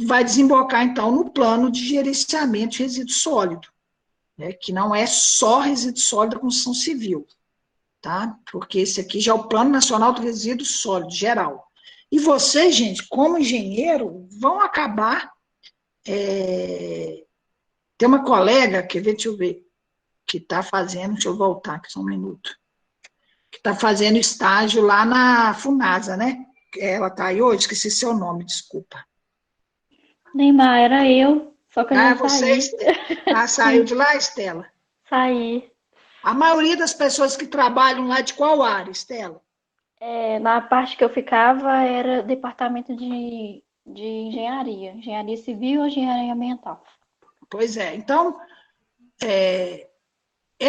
vai desembocar, então, no plano de gerenciamento de resíduo sólido, né? Que não é só resíduo sólido da construção civil, tá? Porque esse aqui já é o Plano Nacional do Resíduo Sólido, geral. E vocês, gente, como engenheiro, vão acabar... Tem uma colega, deixa eu ver, que está fazendo, deixa eu voltar aqui só um minuto, que está fazendo estágio lá na FUNASA, né? Ela está aí hoje, esqueci seu nome, desculpa. Neymar, era eu, só que eu já saí. Saiu de lá, Estela? Saí. A maioria das pessoas que trabalham lá, de qual área, Estela? Na parte que eu ficava era departamento de engenharia. Engenharia civil ou engenharia ambiental. Pois é, então, é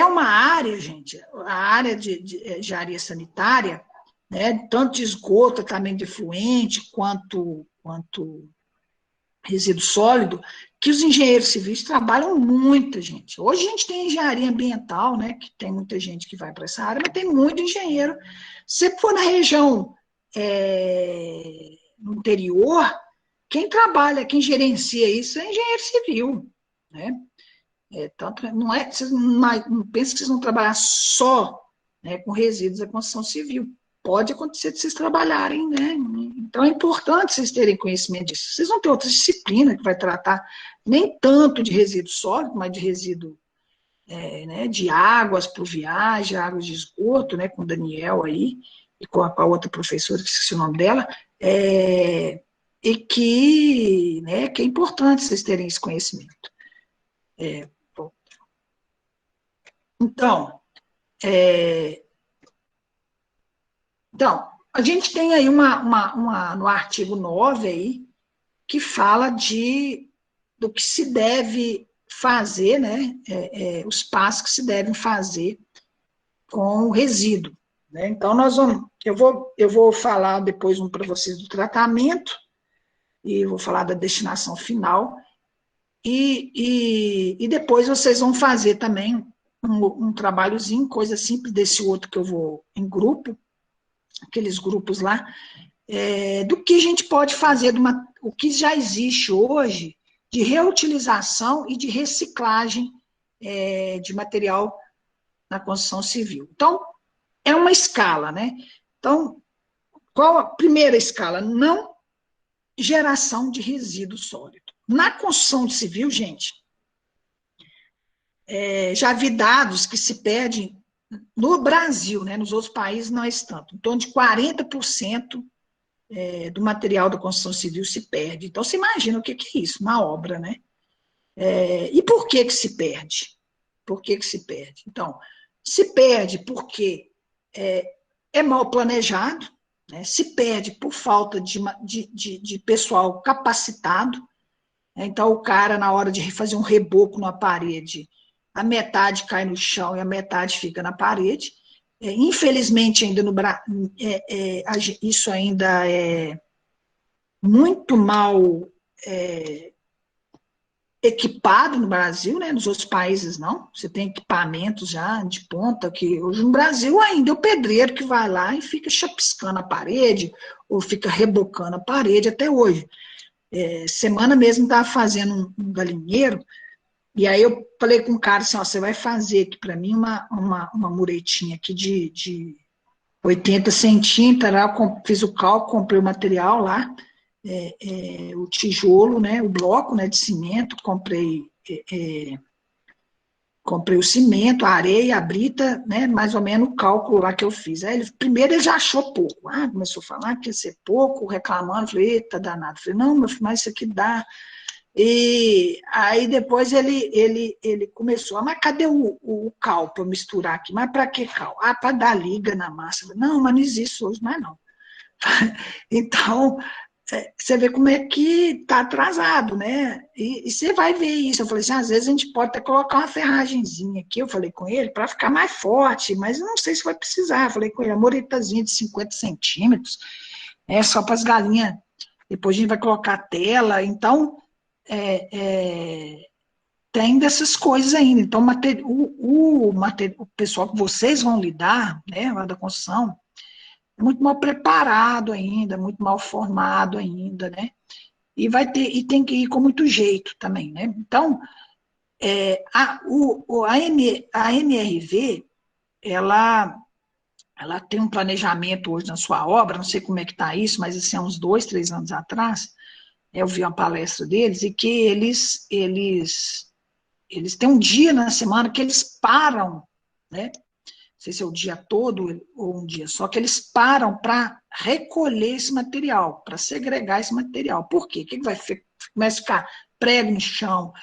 uma área, gente, a área de engenharia sanitária, né, tanto de esgoto, também de efluente, quanto resíduo sólido, que os engenheiros civis trabalham muito, gente. Hoje a gente tem engenharia ambiental, né, que tem muita gente que vai para essa área, mas tem muito engenheiro. Se for na região no interior, quem trabalha, quem gerencia isso é engenheiro civil, né? Tanto, vocês não pensem que vocês vão trabalhar só, né, com resíduos da construção civil. Pode acontecer de vocês trabalharem, né? Então é importante vocês terem conhecimento disso. Vocês vão ter outra disciplina que vai tratar nem tanto de resíduo sólido, mas de resíduo né, de águas pluviais, de águas de esgoto, né, com o Daniel aí, e com a outra professora, que esqueci o nome dela, e que é importante vocês terem esse conhecimento. Então, a gente tem aí no artigo 9 aí, que fala do que se deve fazer, né, os passos que se devem fazer com o resíduo. Né? Então, eu vou falar depois para vocês do tratamento, e vou falar da destinação final, e depois vocês vão fazer também um trabalhozinho, coisa simples desse outro que eu vou em grupo, aqueles grupos lá, do que a gente pode fazer, o que já existe hoje de reutilização e de reciclagem de material na construção civil. Então, é uma escala, né? Então, qual a primeira escala? Não geração de resíduo sólido. Na construção civil, gente, já vi dados que se perdem no Brasil, né? Nos outros países não é tanto. Em torno de 40% do material da construção civil se perde. Então, você imagina o que é isso, uma obra, né? E por que se perde? Por que se perde? Então, se perde porque é mal planejado, né? Se perde por falta de pessoal capacitado. Então, o cara, na hora de fazer um reboco na parede, a metade cai no chão e a metade fica na parede. Infelizmente, ainda no Brasil, isso ainda é muito mal equipado no Brasil, né? Nos outros países não. Você tem equipamentos já de ponta, que hoje no Brasil ainda é o pedreiro que vai lá e fica chapiscando a parede, ou fica rebocando a parede até hoje. Semana mesmo estava fazendo um galinheiro, e aí eu falei com o cara assim, ó, você vai fazer aqui para mim uma muretinha aqui de 80 centímetros, lá eu fiz o cálculo, comprei o material lá, o tijolo, né, o bloco, né, de cimento, comprei o cimento, a areia, a brita, né, mais ou menos o cálculo lá que eu fiz. Aí primeiro ele já achou pouco, começou a falar que ia ser pouco, reclamando, falei, eita, danado. Falei, não, meu filho, mas isso aqui dá. E aí depois ele começou, mas cadê o cal para misturar aqui? Mas para que cal? Para dar liga na massa. Falei, não, mas não existe hoje mais não. Então, você vê como é que está atrasado, né? E você vai ver isso. Eu falei assim, às vezes a gente pode até colocar uma ferragenzinha aqui, eu falei com ele, para ficar mais forte, mas não sei se vai precisar. Eu falei com ele, a muretazinha de 50 centímetros, só para as galinhas. Depois a gente vai colocar tela. Então, tem dessas coisas ainda. Então, o pessoal que vocês vão lidar, né, lá da construção, é muito mal preparado ainda, muito mal formado ainda, né? E tem que ir com muito jeito também, né? Então, a MRV, ela tem um planejamento hoje na sua obra, não sei como é que está isso, mas assim, há uns 2, 3 anos atrás, eu vi uma palestra deles, e que eles têm um dia na semana que eles param, né? Não sei se é o dia todo ou um dia só, que eles param para recolher esse material, para segregar esse material. Por quê? O que vai ficar? Começa a ficar prego no chão,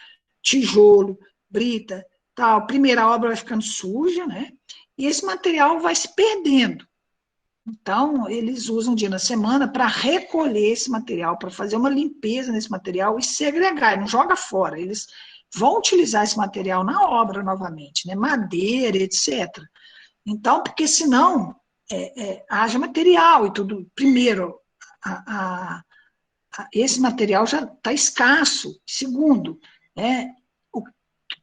tijolo, brita, tal. Primeira a obra vai ficando suja, né? E esse material vai se perdendo. Então, eles usam um dia na semana para recolher esse material, para fazer uma limpeza nesse material e segregar, não joga fora. Eles vão utilizar esse material na obra novamente, né? Madeira, etc. Então, porque senão haja material e tudo. Primeiro, esse material já está escasso. Segundo,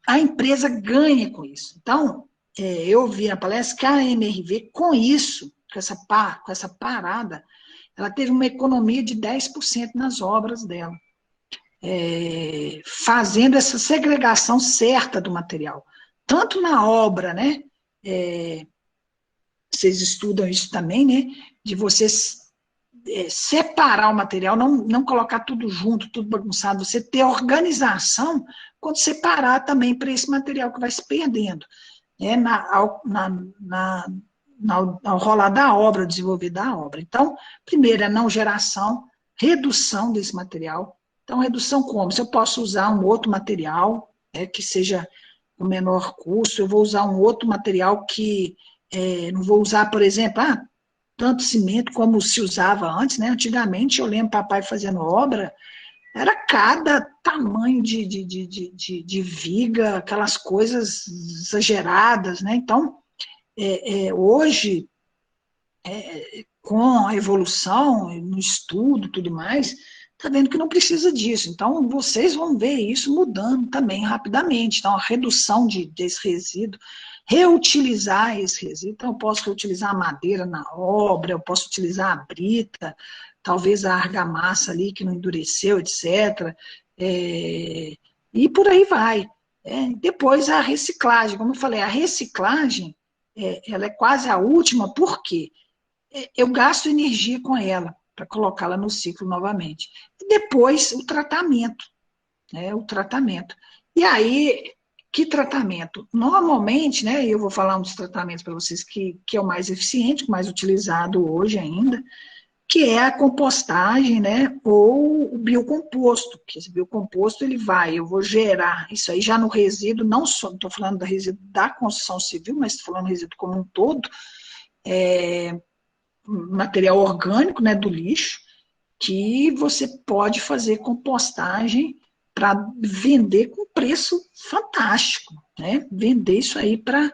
a empresa ganha com isso. Então, eu vi na palestra que a MRV, com isso, com essa parada, ela teve uma economia de 10% nas obras dela, fazendo essa segregação certa do material. Tanto na obra, né? Vocês estudam isso também, né? De vocês separar o material, não colocar tudo junto, tudo bagunçado, você ter organização quando separar também para esse material que vai se perdendo. Ao rolar da obra, desenvolver da obra. Então, primeiro, a não geração, redução desse material. Então, redução como? Se eu posso usar um outro material, que seja o menor custo, eu vou usar um outro material que não vou usar, por exemplo, tanto cimento como se usava antes, né? Antigamente, eu lembro papai fazendo obra, era cada tamanho de viga, aquelas coisas exageradas, né? Então, hoje, com a evolução, no estudo e tudo mais, está vendo que não precisa disso. Então, vocês vão ver isso mudando também rapidamente. Então, a redução desse resíduo, reutilizar esse resíduo. Então, eu posso reutilizar a madeira na obra, eu posso utilizar a brita, talvez a argamassa ali que não endureceu, etc. E por aí vai. Depois, a reciclagem. Como eu falei, a reciclagem, ela é quase a última, por quê? Eu gasto energia com ela para colocá-la no ciclo novamente. E depois, o tratamento. O tratamento. E aí, que tratamento? Normalmente, né, eu vou falar um dos tratamentos para vocês que é o mais eficiente, mais utilizado hoje ainda, que é a compostagem, né, ou o biocomposto, que esse biocomposto eu vou gerar isso aí já no resíduo, não só, estou falando do resíduo da construção civil, mas estou falando do resíduo como um todo, material orgânico, né, do lixo, que você pode fazer compostagem para vender com preço fantástico, né, vender isso aí para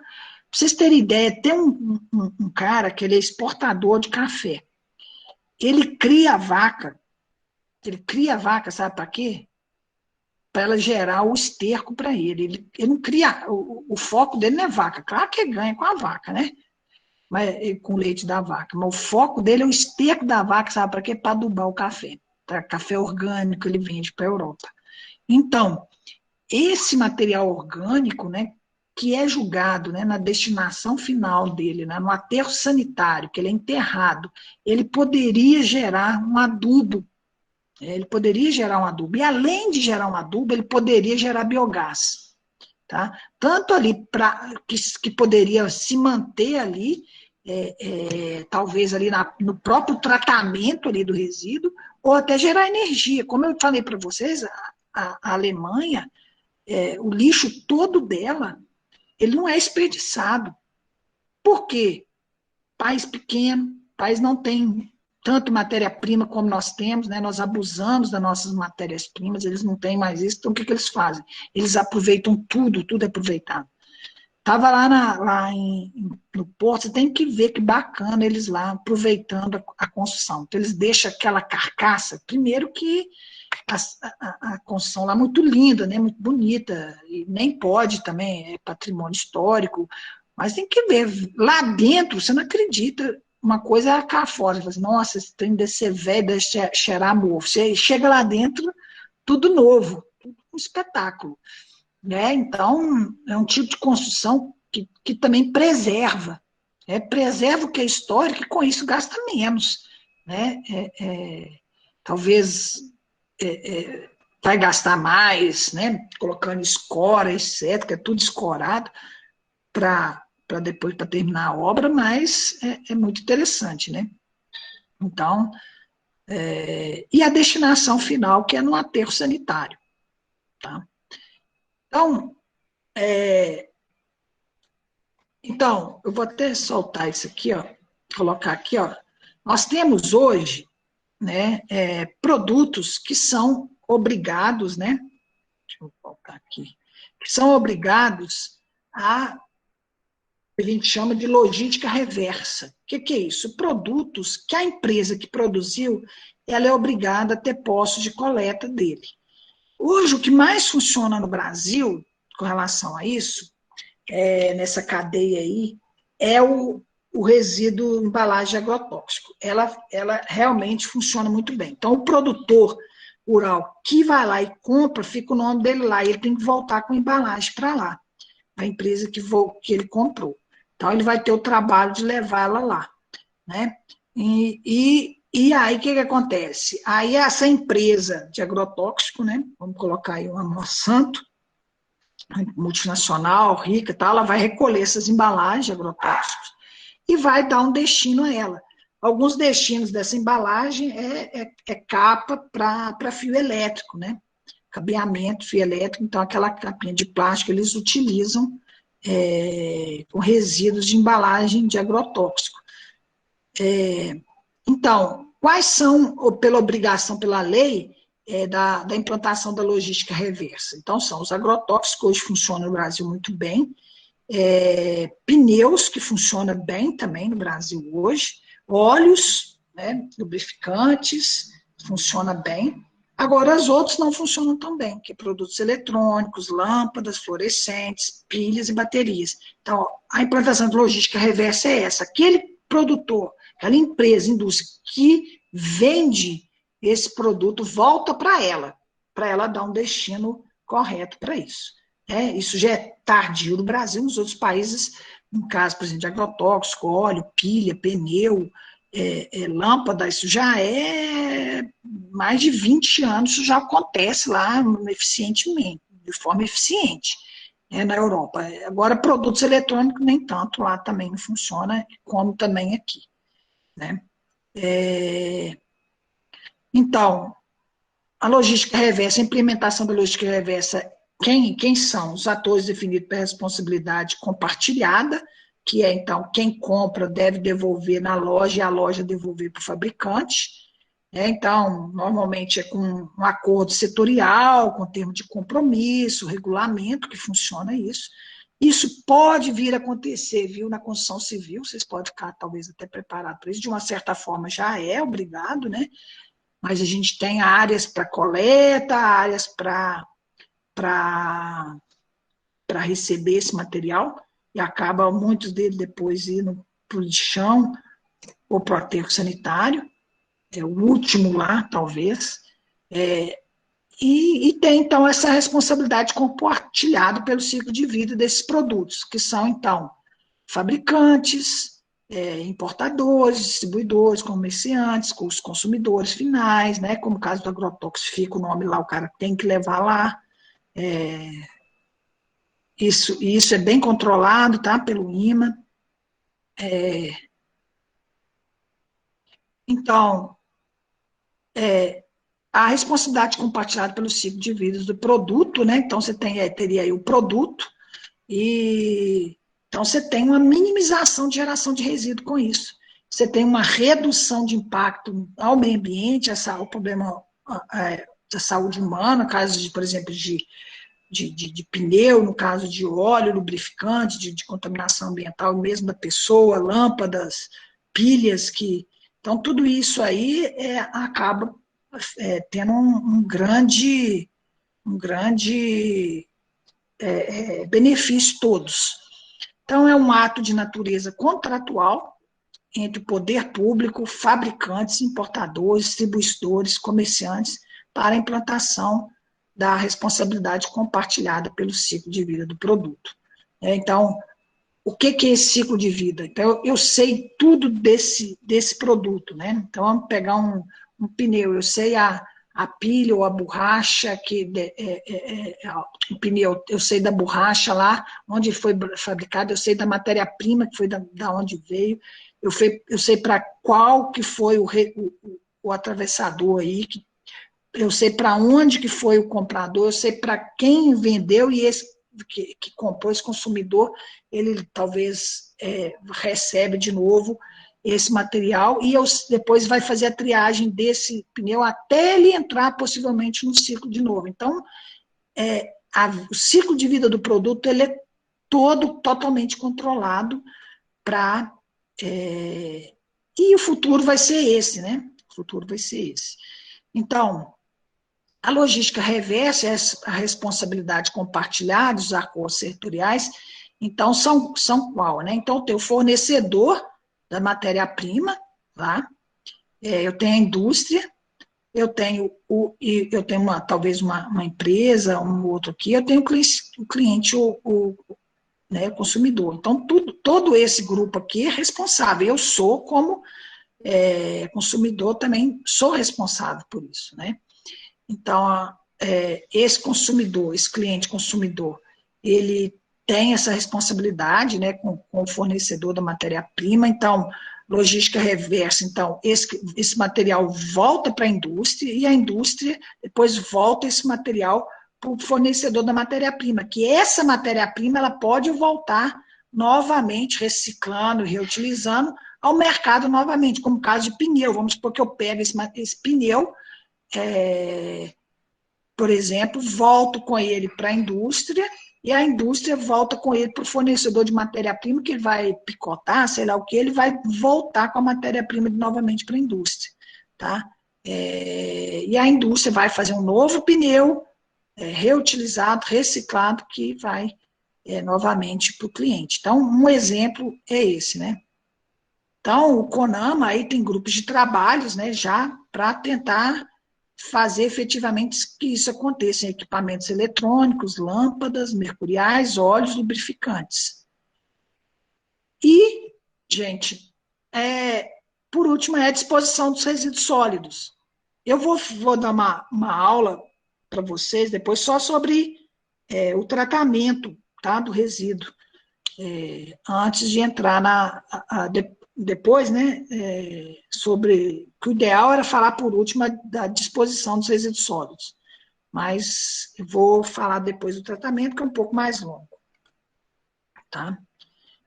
vocês terem ideia, tem um cara que ele é exportador de café, ele cria a vaca, sabe para quê? Para ela gerar o esterco para ele. Ele não cria, o foco dele não é vaca, claro que ele ganha com a vaca, né? Mas, com o leite da vaca, mas o foco dele é o esterco da vaca, sabe para quê? Para adubar o café. Tá? Café orgânico ele vende para a Europa. Então, esse material orgânico, né, que é julgado, né, na destinação final dele, né, no aterro sanitário, que ele é enterrado, ele poderia gerar um adubo. Ele poderia gerar um adubo. E além de gerar um adubo, ele poderia gerar biogás. Tá? Tanto ali que poderia se manter ali, talvez ali no próprio tratamento ali do resíduo, ou até gerar energia. Como eu falei para vocês, a Alemanha, o lixo todo dela, ele não é desperdiçado. Por quê? País pequeno, país não tem tanto matéria-prima como nós temos, né? Nós abusamos das nossas matérias-primas, eles não têm mais isso, então o que, que eles fazem? Eles aproveitam tudo, tudo é aproveitado. Estava no Porto, você tem que ver que bacana eles lá aproveitando a construção. Então, eles deixam aquela carcaça, primeiro que a construção lá é muito linda, né, muito bonita, e nem pode também, é patrimônio histórico, mas tem que ver, lá dentro, você não acredita, uma coisa é cá fora, você fala assim, nossa, esse trem deve ser velho, deve cheirar mofo. Você chega lá dentro, tudo novo, tudo um espetáculo. Né? Então, é um tipo de construção que também preserva. Preserva o que é histórico e com isso gasta menos. Né? Talvez vai gastar mais, né? Colocando escora, etc., que é tudo escorado, para depois para terminar a obra, mas é muito interessante. Né? Então, e a destinação final, que é no aterro sanitário. Tá? Então, eu vou até soltar isso aqui, ó, colocar aqui, ó. Nós temos hoje, né, produtos que são obrigados, né, deixa eu colocar aqui, que são obrigados a gente chama de logística reversa. O que é isso? Produtos que a empresa que produziu, ela é obrigada a ter postos de coleta dele. Hoje, o que mais funciona no Brasil, com relação a isso, nessa cadeia aí, é o resíduo embalagem agrotóxico. Ela realmente funciona muito bem. Então, o produtor rural que vai lá e compra, fica o nome dele lá, e ele tem que voltar com a embalagem para lá, a empresa que ele comprou. Então, ele vai ter o trabalho de levar ela lá. Né? E aí, o que acontece? Aí, essa empresa de agrotóxico, né? Vamos colocar aí uma Monsanto, multinacional, rica, tá? Ela vai recolher essas embalagens de agrotóxicos e vai dar um destino a ela. Alguns destinos dessa embalagem é capa para fio elétrico, né? Cabeamento, fio elétrico, então aquela capinha de plástico eles utilizam com resíduos de embalagem de agrotóxico. Então, quais são, pela obrigação, pela lei, da implantação da logística reversa? Então, são os agrotóxicos, que hoje funcionam no Brasil muito bem, pneus, que funciona bem também no Brasil hoje, óleos, né, lubrificantes, funciona bem. Agora, os outros não funcionam tão bem, que é produtos eletrônicos, lâmpadas, fluorescentes, pilhas e baterias. Então, a implantação de logística reversa é essa. Aquele produtor, aquela empresa, indústria, que vende esse produto, volta para ela dar um destino correto para isso. Isso já é tardio no Brasil, nos outros países, no caso, por exemplo, de agrotóxico, óleo, pilha, pneu, lâmpada, isso já é mais de 20 anos, isso já acontece lá eficientemente, de forma eficiente, na Europa. Agora, produtos eletrônicos, nem tanto, lá também não funciona, como também aqui. Né? Então, a logística reversa, a implementação da logística reversa, quem são os atores definidos pela responsabilidade compartilhada, que é, então, quem compra deve devolver na loja e a loja devolver para o fabricante. Então, normalmente é com um acordo setorial, com termo de compromisso, regulamento, que funciona isso. Isso pode vir a acontecer, viu, na construção civil, vocês podem ficar talvez até preparados para isso, de uma certa forma já é obrigado, né? Mas a gente tem áreas para coleta, áreas para receber esse material, e acaba muitos deles depois indo para o lixão ou para o aterro sanitário, é o último lá, talvez. E tem, então, essa responsabilidade compartilhada pelo ciclo de vida desses produtos, que são, então, fabricantes, importadores, distribuidores, comerciantes, os consumidores finais, né, como o caso do agrotóxico, fica o nome lá, o cara tem que levar lá. Isso é bem controlado, tá, pelo IMA. Então, a responsabilidade compartilhada pelo ciclo de vida do produto, né, então você teria aí o produto, e então você tem uma minimização de geração de resíduo com isso. Você tem uma redução de impacto ao meio ambiente, o problema da saúde humana, no caso, por exemplo, de pneu, no caso de óleo, lubrificante, de contaminação ambiental mesmo da pessoa, lâmpadas, pilhas, então tudo isso aí acaba tendo um grande benefício todos. Então, é um ato de natureza contratual entre o poder público, fabricantes, importadores, distribuidores, comerciantes, para a implantação da responsabilidade compartilhada pelo ciclo de vida do produto. Então, o que é esse ciclo de vida? Então, eu sei tudo desse produto, né? Então, vamos pegar um pneu, eu sei a pilha ou a borracha, o pneu, eu sei da borracha lá, onde foi fabricado, eu sei da matéria-prima, que foi da onde veio, eu sei para qual que foi o atravessador aí, eu sei para onde que foi o comprador, eu sei para quem vendeu, e esse que comprou, esse consumidor, ele talvez recebe de novo esse material, e depois vai fazer a triagem desse pneu até ele entrar possivelmente no ciclo de novo. Então, o ciclo de vida do produto ele é todo totalmente controlado para... e o futuro vai ser esse, né? O futuro vai ser esse. Então, a logística reversa é a responsabilidade compartilhada dos acordos setoriais. Então, são qual, né? Então, tem o fornecedor da matéria-prima, tá? Eu tenho a indústria, eu tenho talvez uma empresa, um outro aqui, eu tenho o cliente, né, o consumidor. Então, todo esse grupo aqui é responsável. Eu sou, como consumidor, também sou responsável por isso, né? Então, esse consumidor, esse cliente consumidor, ele tem essa responsabilidade, né, com o fornecedor da matéria-prima. Então, logística reversa, então, esse material volta para a indústria, e a indústria depois volta esse material para o fornecedor da matéria-prima, que essa matéria-prima ela pode voltar novamente, reciclando, reutilizando, ao mercado novamente, como o caso de pneu. Vamos supor que eu pego esse pneu, por exemplo, volto com ele para a indústria, e a indústria volta com ele para o fornecedor de matéria-prima, que ele vai picotar, sei lá o que, ele vai voltar com a matéria-prima novamente para a indústria. Tá? E a indústria vai fazer um novo pneu, reutilizado, reciclado, que vai novamente para o cliente. Então, um exemplo é esse, né? Então, o CONAMA aí tem grupos de trabalhos, né, já para tentar fazer efetivamente que isso aconteça em equipamentos eletrônicos, lâmpadas, mercuriais, óleos, lubrificantes. E, gente, por último, é a disposição dos resíduos sólidos. Eu vou dar uma aula para vocês depois só sobre o tratamento, tá, do resíduo, antes de entrar depois, né, sobre que o ideal era falar por último da disposição dos resíduos sólidos, mas eu vou falar depois do tratamento, que é um pouco mais longo, tá?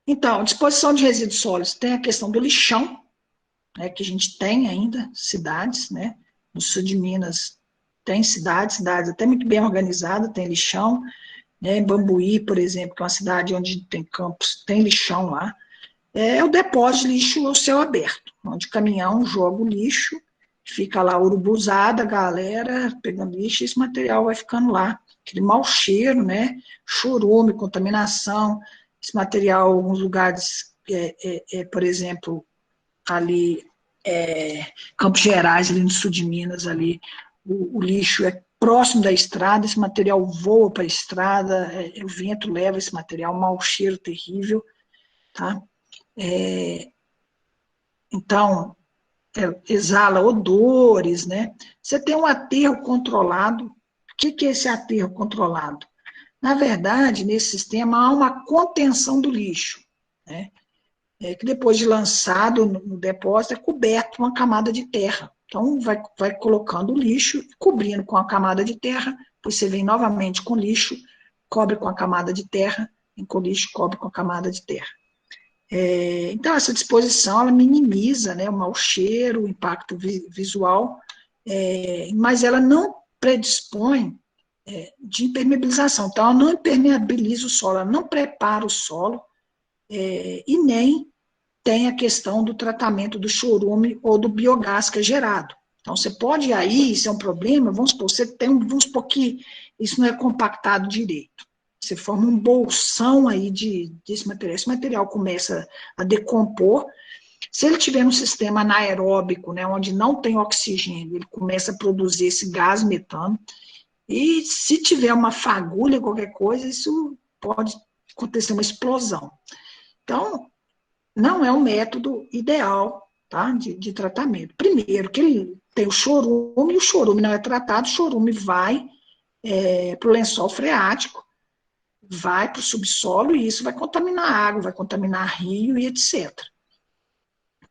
Então, disposição de resíduos sólidos tem a questão do lixão, né, que a gente tem ainda cidades, né, no sul de Minas tem cidades até muito bem organizadas, tem lixão, né, em Bambuí, por exemplo, que é uma cidade onde tem campos, tem lixão lá, é o depósito de lixo ao céu aberto, onde o caminhão joga o lixo, fica lá urubuzada, a galera pegando lixo, e esse material vai ficando lá, aquele mau cheiro, né, chorume, contaminação, esse material, em alguns lugares, por exemplo, ali, Campos Gerais, ali no sul de Minas, ali, o lixo é próximo da estrada, esse material voa para a estrada, o vento leva esse material, um mau cheiro terrível, tá? Então, exala odores, né? Você tem um aterro controlado. O que é esse aterro controlado? Na verdade, nesse sistema há uma contenção do lixo, né? Que depois de lançado no depósito é coberto com uma camada de terra. Então, vai colocando o lixo, cobrindo com a camada de terra, depois você vem novamente com lixo, cobre com a camada de terra, vem com lixo, cobre com a camada de terra. Então, essa disposição, ela minimiza, né, o mau cheiro, o impacto visual, mas ela não predispõe de impermeabilização. Então, ela não impermeabiliza o solo, ela não prepara o solo, e nem tem a questão do tratamento do chorume ou do biogás que é gerado. Então, você pode aí, isso é um problema, vamos supor que isso não é compactado direito. Você forma um bolsão aí desse material. Esse material começa a decompor. Se ele tiver um sistema anaeróbico, né, onde não tem oxigênio, ele começa a produzir esse gás metano. E se tiver uma fagulha, qualquer coisa, isso pode acontecer uma explosão. Então, não é um método ideal, tá, de tratamento. Primeiro, que ele tem o chorume não é tratado, o chorume vai para o lençol freático, vai para o subsolo e isso vai contaminar a água, vai contaminar rio e etc.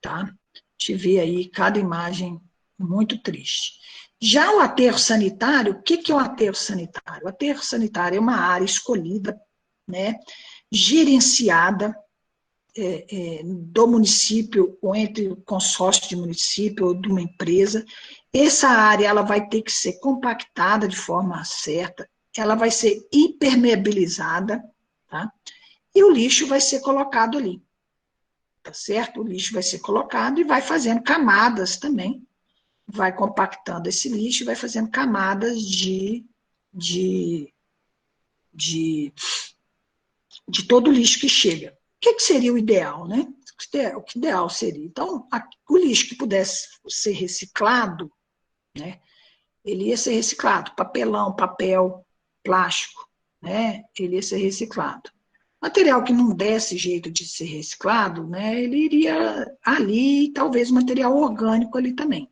Tá? Te vê aí cada imagem muito triste. Já o aterro sanitário, o que é o aterro sanitário? O aterro sanitário é uma área escolhida, né, gerenciada do município ou entre o consórcio de município ou de uma empresa. Essa área ela vai ter que ser compactada de forma certa, ela vai ser impermeabilizada, tá? E o lixo vai ser colocado ali, tá certo? O lixo vai ser colocado e vai fazendo camadas também, vai compactando esse lixo e vai fazendo camadas de todo o lixo que chega. O que seria o ideal, né? O que ideal seria? Então, o lixo que pudesse ser reciclado, né? Ele ia ser reciclado, papelão, papel, plástico, né? Ele ia ser reciclado. Material que não desse jeito de ser reciclado, né? Ele iria ali, talvez material orgânico ali também.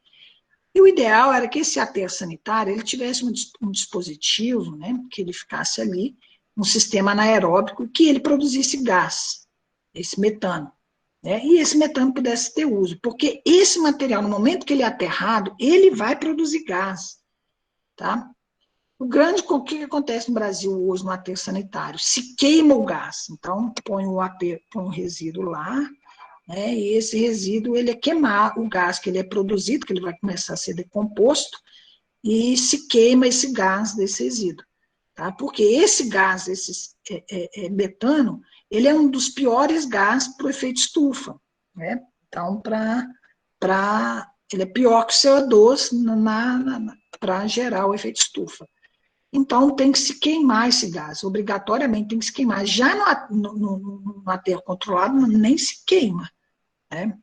E o ideal era que esse aterro sanitário ele tivesse um dispositivo, né? Que ele ficasse ali, um sistema anaeróbico, que ele produzisse gás, esse metano. Né? E esse metano pudesse ter uso, porque esse material, no momento que ele é aterrado, ele vai produzir gás. Tá? O que acontece no Brasil hoje no aterro sanitário? Se queima o gás, então põe um resíduo lá, né, e esse resíduo ele é queimar o gás que ele é produzido, que ele vai começar a ser decomposto, e se queima esse gás desse resíduo. Tá? Porque esse gás, esse metano, ele é um dos piores gases para o efeito estufa. Né? Então, ele é pior que o CO2 para gerar o efeito estufa. Então, tem que se queimar esse gás, obrigatoriamente tem que se queimar. Já no aterro controlado, nem se queima. Né?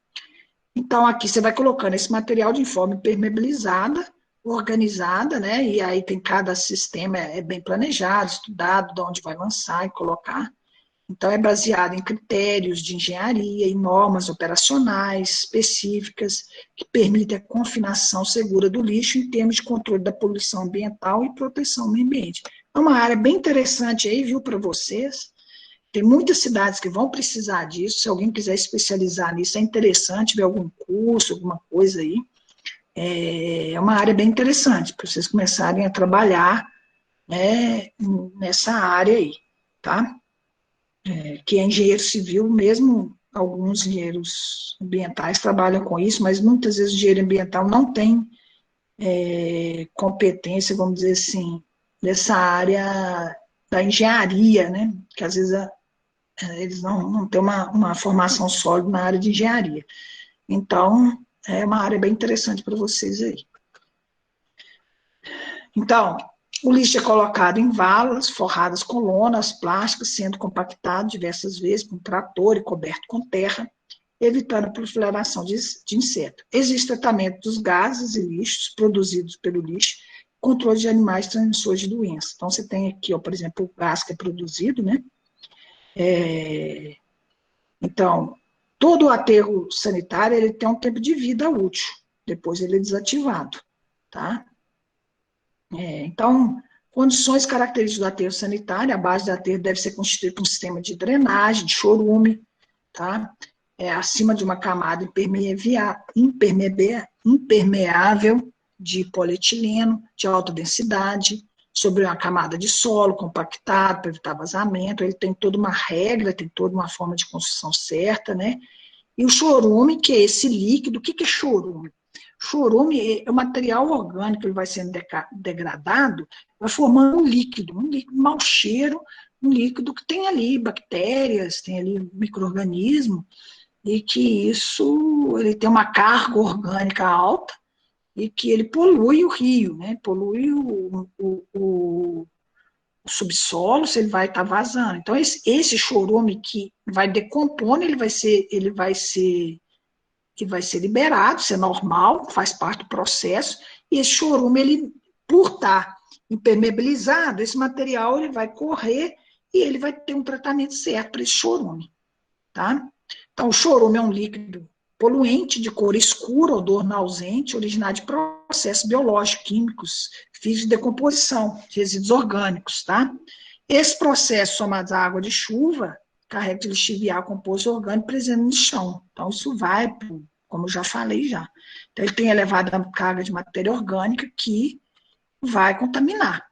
Então, aqui você vai colocando esse material de forma impermeabilizada, organizada, né? E aí tem cada sistema bem planejado, estudado, de onde vai lançar e colocar. Então, é baseado em critérios de engenharia e normas operacionais específicas que permitem a confinação segura do lixo em termos de controle da poluição ambiental e proteção ao meio ambiente. É uma área bem interessante aí, viu, para vocês. Tem muitas cidades que vão precisar disso. Se alguém quiser especializar nisso, é interessante ver algum curso, alguma coisa aí. É uma área bem interessante para vocês começarem a trabalhar, né, nessa área aí, tá? Que é engenheiro civil, mesmo alguns engenheiros ambientais trabalham com isso, mas muitas vezes o engenheiro ambiental não tem competência, vamos dizer assim, dessa área da engenharia, né? Que às vezes eles não têm uma formação sólida na área de engenharia. Então, é uma área bem interessante para vocês aí. Então, o lixo é colocado em valas, forradas com lonas plásticas, sendo compactado diversas vezes com trator e coberto com terra, evitando a proliferação de insetos. Existe tratamento dos gases e lixos produzidos pelo lixo, controle de animais transmissores de doenças. Então, você tem aqui, ó, por exemplo, o gás que é produzido, né? Então, todo o aterro sanitário ele tem um tempo de vida útil, depois ele é desativado, tá? Então, condições características do aterro sanitário, a base do aterro deve ser constituída por um sistema de drenagem, de chorume, tá? Acima de uma camada impermeável de polietileno de alta densidade, sobre uma camada de solo compactado para evitar vazamento. Ele tem toda uma regra, tem toda uma forma de construção certa, né? E o chorume, que é esse líquido. O que é chorume? Chorume é um material orgânico, ele vai sendo degradado, vai formando um líquido mau cheiro, um líquido que tem ali bactérias, tem ali micro-organismo, e que isso ele tem uma carga orgânica alta e que ele polui o rio, né? Polui o subsolo, se ele vai estar vazando. Então, esse chorume que vai decompondo, ele vai ser liberado, isso é normal, faz parte do processo, e esse chorume, ele, por estar impermeabilizado, esse material ele vai correr e ele vai ter um tratamento certo para esse chorume, tá? Então, o chorume é um líquido poluente de cor escura, odor nausente, originado de processos biológicos, químicos, físicos de decomposição, de resíduos orgânicos, tá? Esse processo, somado à água de chuva, carrega de lixiviar composto orgânico presente no chão. Então, isso vai, como eu já falei já. Então, ele tem elevada carga de matéria orgânica que vai contaminar.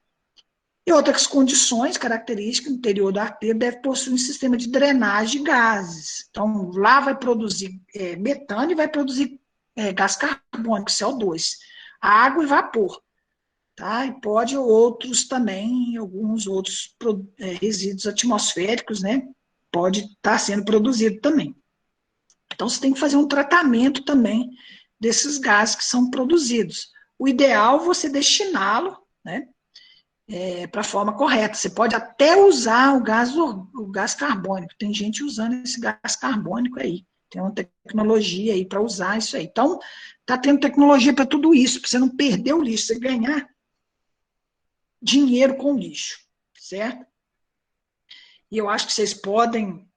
E outras condições características do interior do aterro deve possuir um sistema de drenagem de gases. Então, lá vai produzir metano e vai produzir gás carbônico, CO2, água e vapor. Tá? E pode outros também, alguns outros resíduos atmosféricos, né? Pode estar sendo produzido também. Então, você tem que fazer um tratamento também desses gases que são produzidos. O ideal é você destiná-lo, né? Para a forma correta. Você pode até usar o gás carbônico. Tem gente usando esse gás carbônico aí. Tem uma tecnologia aí para usar isso aí. Então, está tendo tecnologia para tudo isso, para você não perder o lixo, você ganhar dinheiro com lixo, certo? E eu acho que vocês podem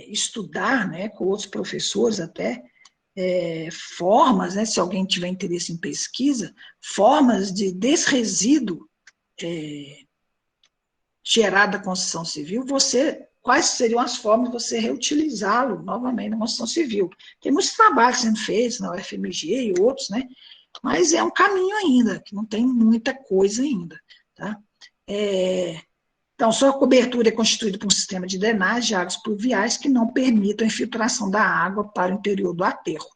estudar, né, com outros professores até, formas, né, se alguém tiver interesse em pesquisa, formas desse resíduo gerado da construção civil, quais seriam as formas de você reutilizá-lo novamente na construção civil. Tem muitos trabalhos sendo feitos na UFMG e outros, né? Mas é um caminho ainda, que não tem muita coisa ainda. Tá? Então, sua cobertura é constituída por um sistema de drenagem de águas pluviais que não permitam a infiltração da água para o interior do aterro.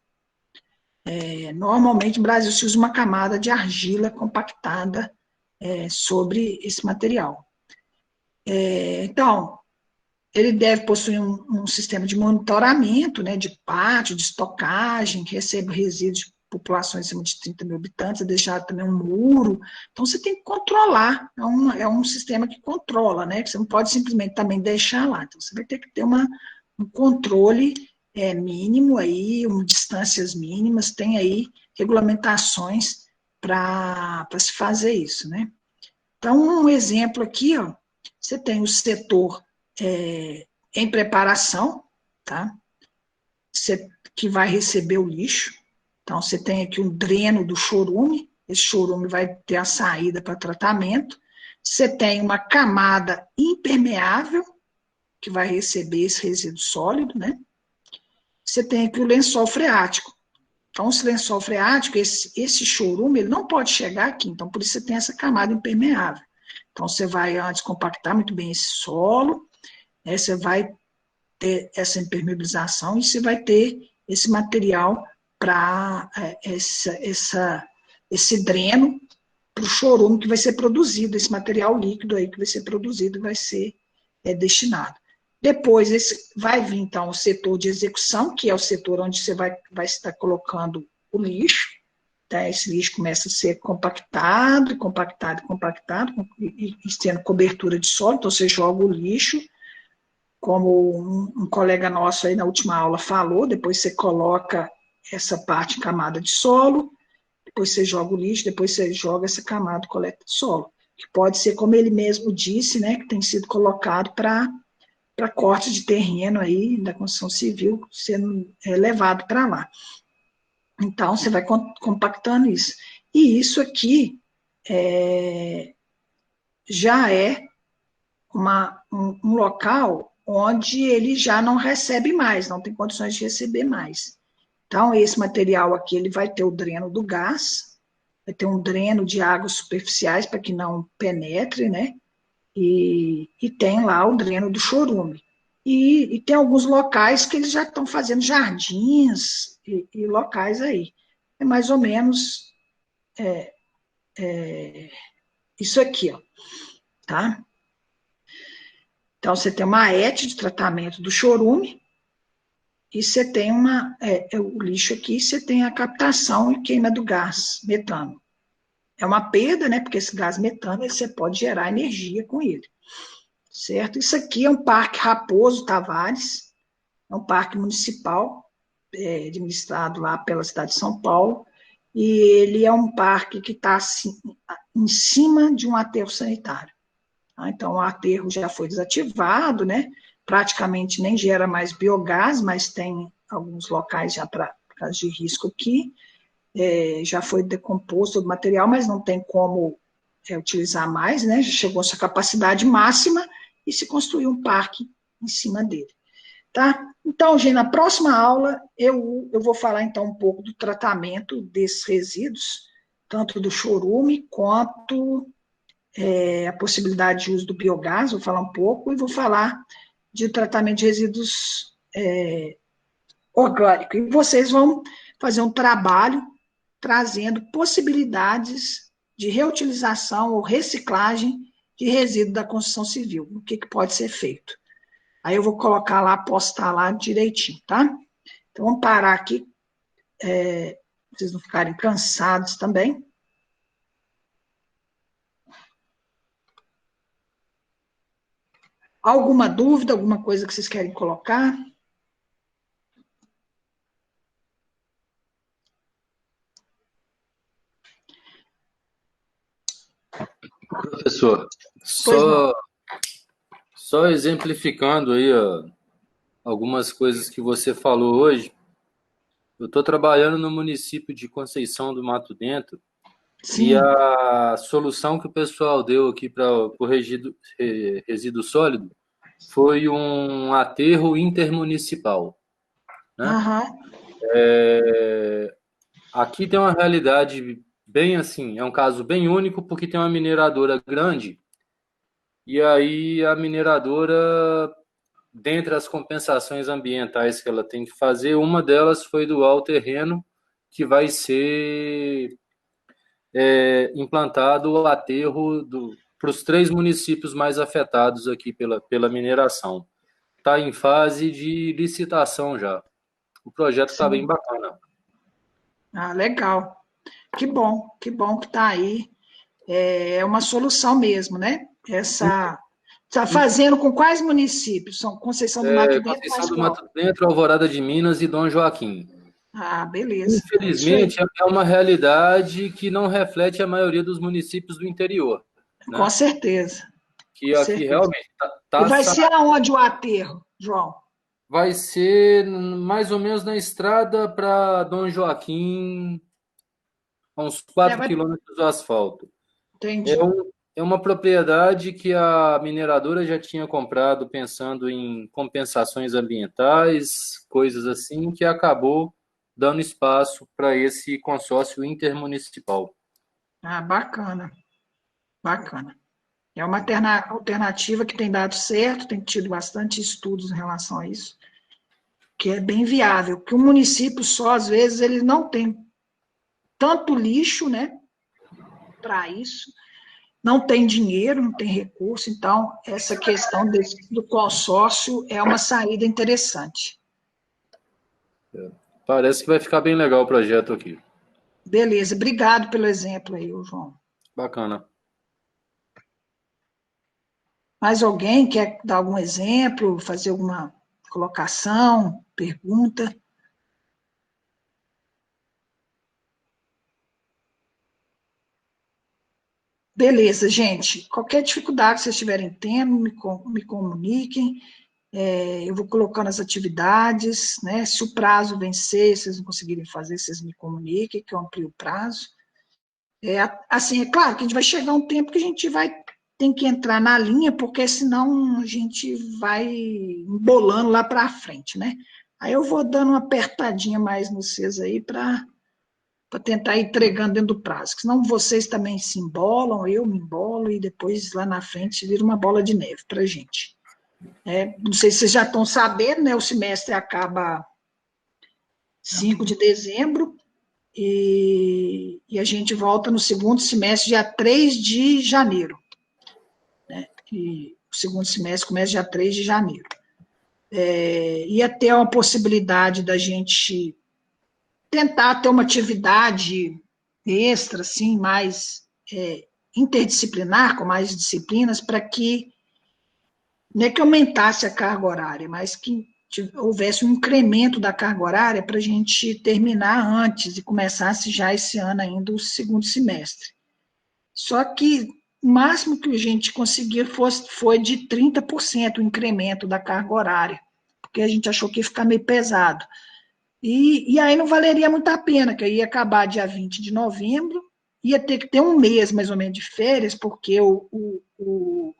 Normalmente, no Brasil, se usa uma camada de argila compactada sobre esse material. Então, ele deve possuir um sistema de monitoramento, né, de pátio, de estocagem, que recebe resíduos de populações acima de 30 mil habitantes, deixar também um muro. Então, você tem que controlar, é um sistema que controla, né, que você não pode simplesmente também deixar lá. Então, você vai ter que ter um controle mínimo aí, distâncias mínimas, tem aí regulamentações para se fazer isso, né. Então, um exemplo aqui, ó, você tem o setor em preparação, tá? Que vai receber o lixo. Então, você tem aqui um dreno do chorume, esse chorume vai ter a saída para tratamento. Você tem uma camada impermeável, que vai receber esse resíduo sólido, né? Você tem aqui o lençol freático. Então, esse lençol freático, esse chorume, ele não pode chegar aqui, então por isso você tem essa camada impermeável. Então, você vai antes compactar muito bem esse solo, né, você vai ter essa impermeabilização e você vai ter esse material para esse dreno para o chorume que vai ser produzido, esse material líquido aí que vai ser produzido e vai ser destinado. Depois, vai vir, então, o setor de execução, que é o setor onde você vai estar colocando o lixo. Tá? Esse lixo começa a ser compactado, compactado, compactado, e tendo cobertura de solo. Então, você joga o lixo, como um colega nosso aí na última aula falou, depois você coloca essa parte em camada de solo, depois você joga o lixo, depois você joga essa camada de coleta de solo, que pode ser, como ele mesmo disse, né, que tem sido colocado para corte de terreno aí da construção civil sendo levado para lá. Então, você vai compactando isso. E isso aqui já é um local onde ele já não recebe mais, não tem condições de receber mais. Então, esse material aqui, ele vai ter o dreno do gás, vai ter um dreno de águas superficiais para que não penetre, né? E tem lá o dreno do chorume. E tem alguns locais que eles já estão fazendo jardins e locais aí. É mais ou menos isso aqui, ó, tá? Então, você tem uma ET de tratamento do chorume e você tem o lixo aqui, você tem a captação e queima do gás metano. É uma perda, né? Porque esse gás metano, você pode gerar energia com ele. Certo? Isso aqui é um parque Raposo Tavares, é um parque municipal, administrado lá pela cidade de São Paulo, e ele é um parque que está assim, em cima de um aterro sanitário. Tá? Então, o aterro já foi desativado, né? Praticamente nem gera mais biogás, mas tem alguns locais já para causa de risco aqui, já foi decomposto o material, mas não tem como utilizar mais, né? Já chegou a sua capacidade máxima e se construiu um parque em cima dele. Tá? Então, gente, na próxima aula eu vou falar então um pouco do tratamento desses resíduos, tanto do chorume quanto a possibilidade de uso do biogás, vou falar um pouco, e vou falar de tratamento de resíduos orgânicos. E vocês vão fazer um trabalho trazendo possibilidades de reutilização ou reciclagem de resíduo da construção civil, o que pode ser feito. Aí eu vou colocar lá, postar lá direitinho, tá? Então, vamos parar aqui, pra vocês não ficarem cansados também. Alguma dúvida, alguma coisa que vocês querem colocar? Professor, só exemplificando aí algumas coisas que você falou hoje, eu estou trabalhando no município de Conceição do Mato Dentro. Sim. E a solução que o pessoal deu aqui para o resíduo sólido foi um aterro intermunicipal. Né? Aqui tem uma realidade bem assim, é um caso bem único, porque tem uma mineradora grande, e aí a mineradora, dentre as compensações ambientais que ela tem que fazer, uma delas foi doar o terreno que vai ser implantado o aterro para os 3 municípios mais afetados aqui pela mineração. Está em fase de licitação já. O projeto está bem bacana. Ah, legal. Que bom que está aí. É uma solução mesmo, né? Está fazendo com quais municípios? São Conceição do Mato Dentro? Conceição do Mato Dentro, Alvorada de Minas e Dom Joaquim. Ah, beleza. Infelizmente, é uma realidade que não reflete a maioria dos municípios do interior. Né? Com certeza. Que aqui certeza. Realmente está. E vai ser aonde o aterro, João? Vai ser mais ou menos na estrada para Dom Joaquim, a uns 4 quilômetros do asfalto. Entendi. É uma propriedade que a mineradora já tinha comprado pensando em compensações ambientais, coisas assim, que acabou dando espaço para esse consórcio intermunicipal. Ah, bacana, bacana. É uma alternativa que tem dado certo, tem tido bastante estudos em relação a isso, que é bem viável, que o município só, às vezes, ele não tem tanto lixo, né, para isso, não tem dinheiro, não tem recurso, então essa questão do consórcio é uma saída interessante. Parece que vai ficar bem legal o projeto aqui. Beleza, obrigado pelo exemplo aí, João. Bacana. Mais alguém quer dar algum exemplo, fazer alguma colocação, pergunta? Beleza, gente. Qualquer dificuldade que vocês estiverem tendo, me comuniquem. Eu vou colocando as atividades, né? Se o prazo vencer, vocês não conseguirem fazer, vocês me comuniquem, que eu amplio o prazo. Assim, é claro que a gente vai chegar um tempo que a gente vai ter que entrar na linha, porque senão a gente vai embolando lá para frente, né? Aí eu vou dando uma apertadinha mais nos vocês aí para tentar ir entregando dentro do prazo. Porque senão vocês também se embolam, eu me embolo, e depois lá na frente vira uma bola de neve para a gente. Não sei se vocês já estão sabendo, né? O semestre acaba 5 de dezembro, e a gente volta no segundo semestre, dia 3 de janeiro. Né? E o segundo semestre começa dia 3 de janeiro. Ia ter uma possibilidade da gente tentar ter uma atividade extra, assim, mais interdisciplinar, com mais disciplinas, para que não é que aumentasse a carga horária, mas que houvesse um incremento da carga horária para a gente terminar antes e começasse já esse ano ainda o segundo semestre. Só que o máximo que a gente conseguiu foi de 30% o incremento da carga horária, porque a gente achou que ia ficar meio pesado. E aí não valeria muito a pena, que eu ia acabar dia 20 de novembro, ia ter que ter um mês mais ou menos de férias, porque o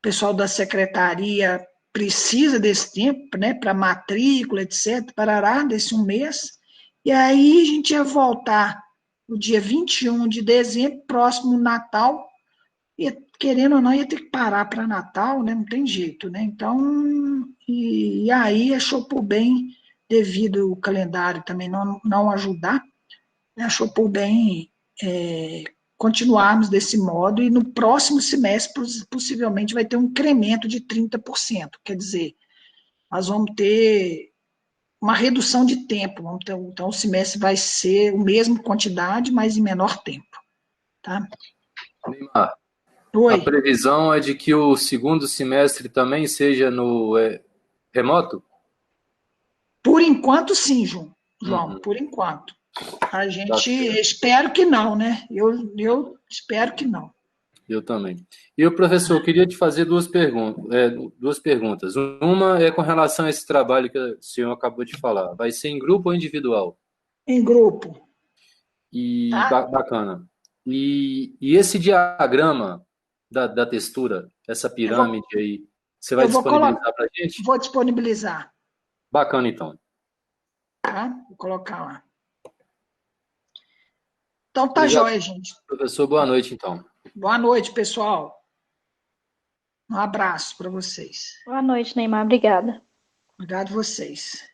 pessoal da secretaria precisa desse tempo, né, para matrícula, etc., parará, desse um mês, e aí a gente ia voltar no dia 21 de dezembro, próximo do Natal, e querendo ou não, ia ter que parar para Natal, né, não tem jeito, né, então, e aí achou por bem, devido o calendário também não ajudar, né, achou por bem continuarmos desse modo, e no próximo semestre, possivelmente, vai ter um incremento de 30%. Quer dizer, nós vamos ter uma redução de tempo. Então, o semestre vai ser a mesma quantidade, mas em menor tempo. Tá? Neymar, a Oi. previsão é de que o segundo semestre também seja no remoto? Por enquanto, sim, João. Uhum. Por enquanto. A Tá gente certo. espero que não, né? Eu espero que não. Eu também. E o professor, eu queria te fazer duas perguntas. Uma é com relação a esse trabalho que o senhor acabou de falar. Vai ser em grupo ou individual? Em grupo, E tá? bacana. E esse diagrama da textura, essa Eu vou, pirâmide aí, você vai eu vou, disponibilizar para a gente? vou disponibilizar, Bacana, então. tá? Vou colocar lá. Então tá Obrigado, jóia, gente. professor. Boa noite, então. Boa noite, pessoal. Um abraço para vocês. Boa noite, Neymar. Obrigada. Obrigado a vocês.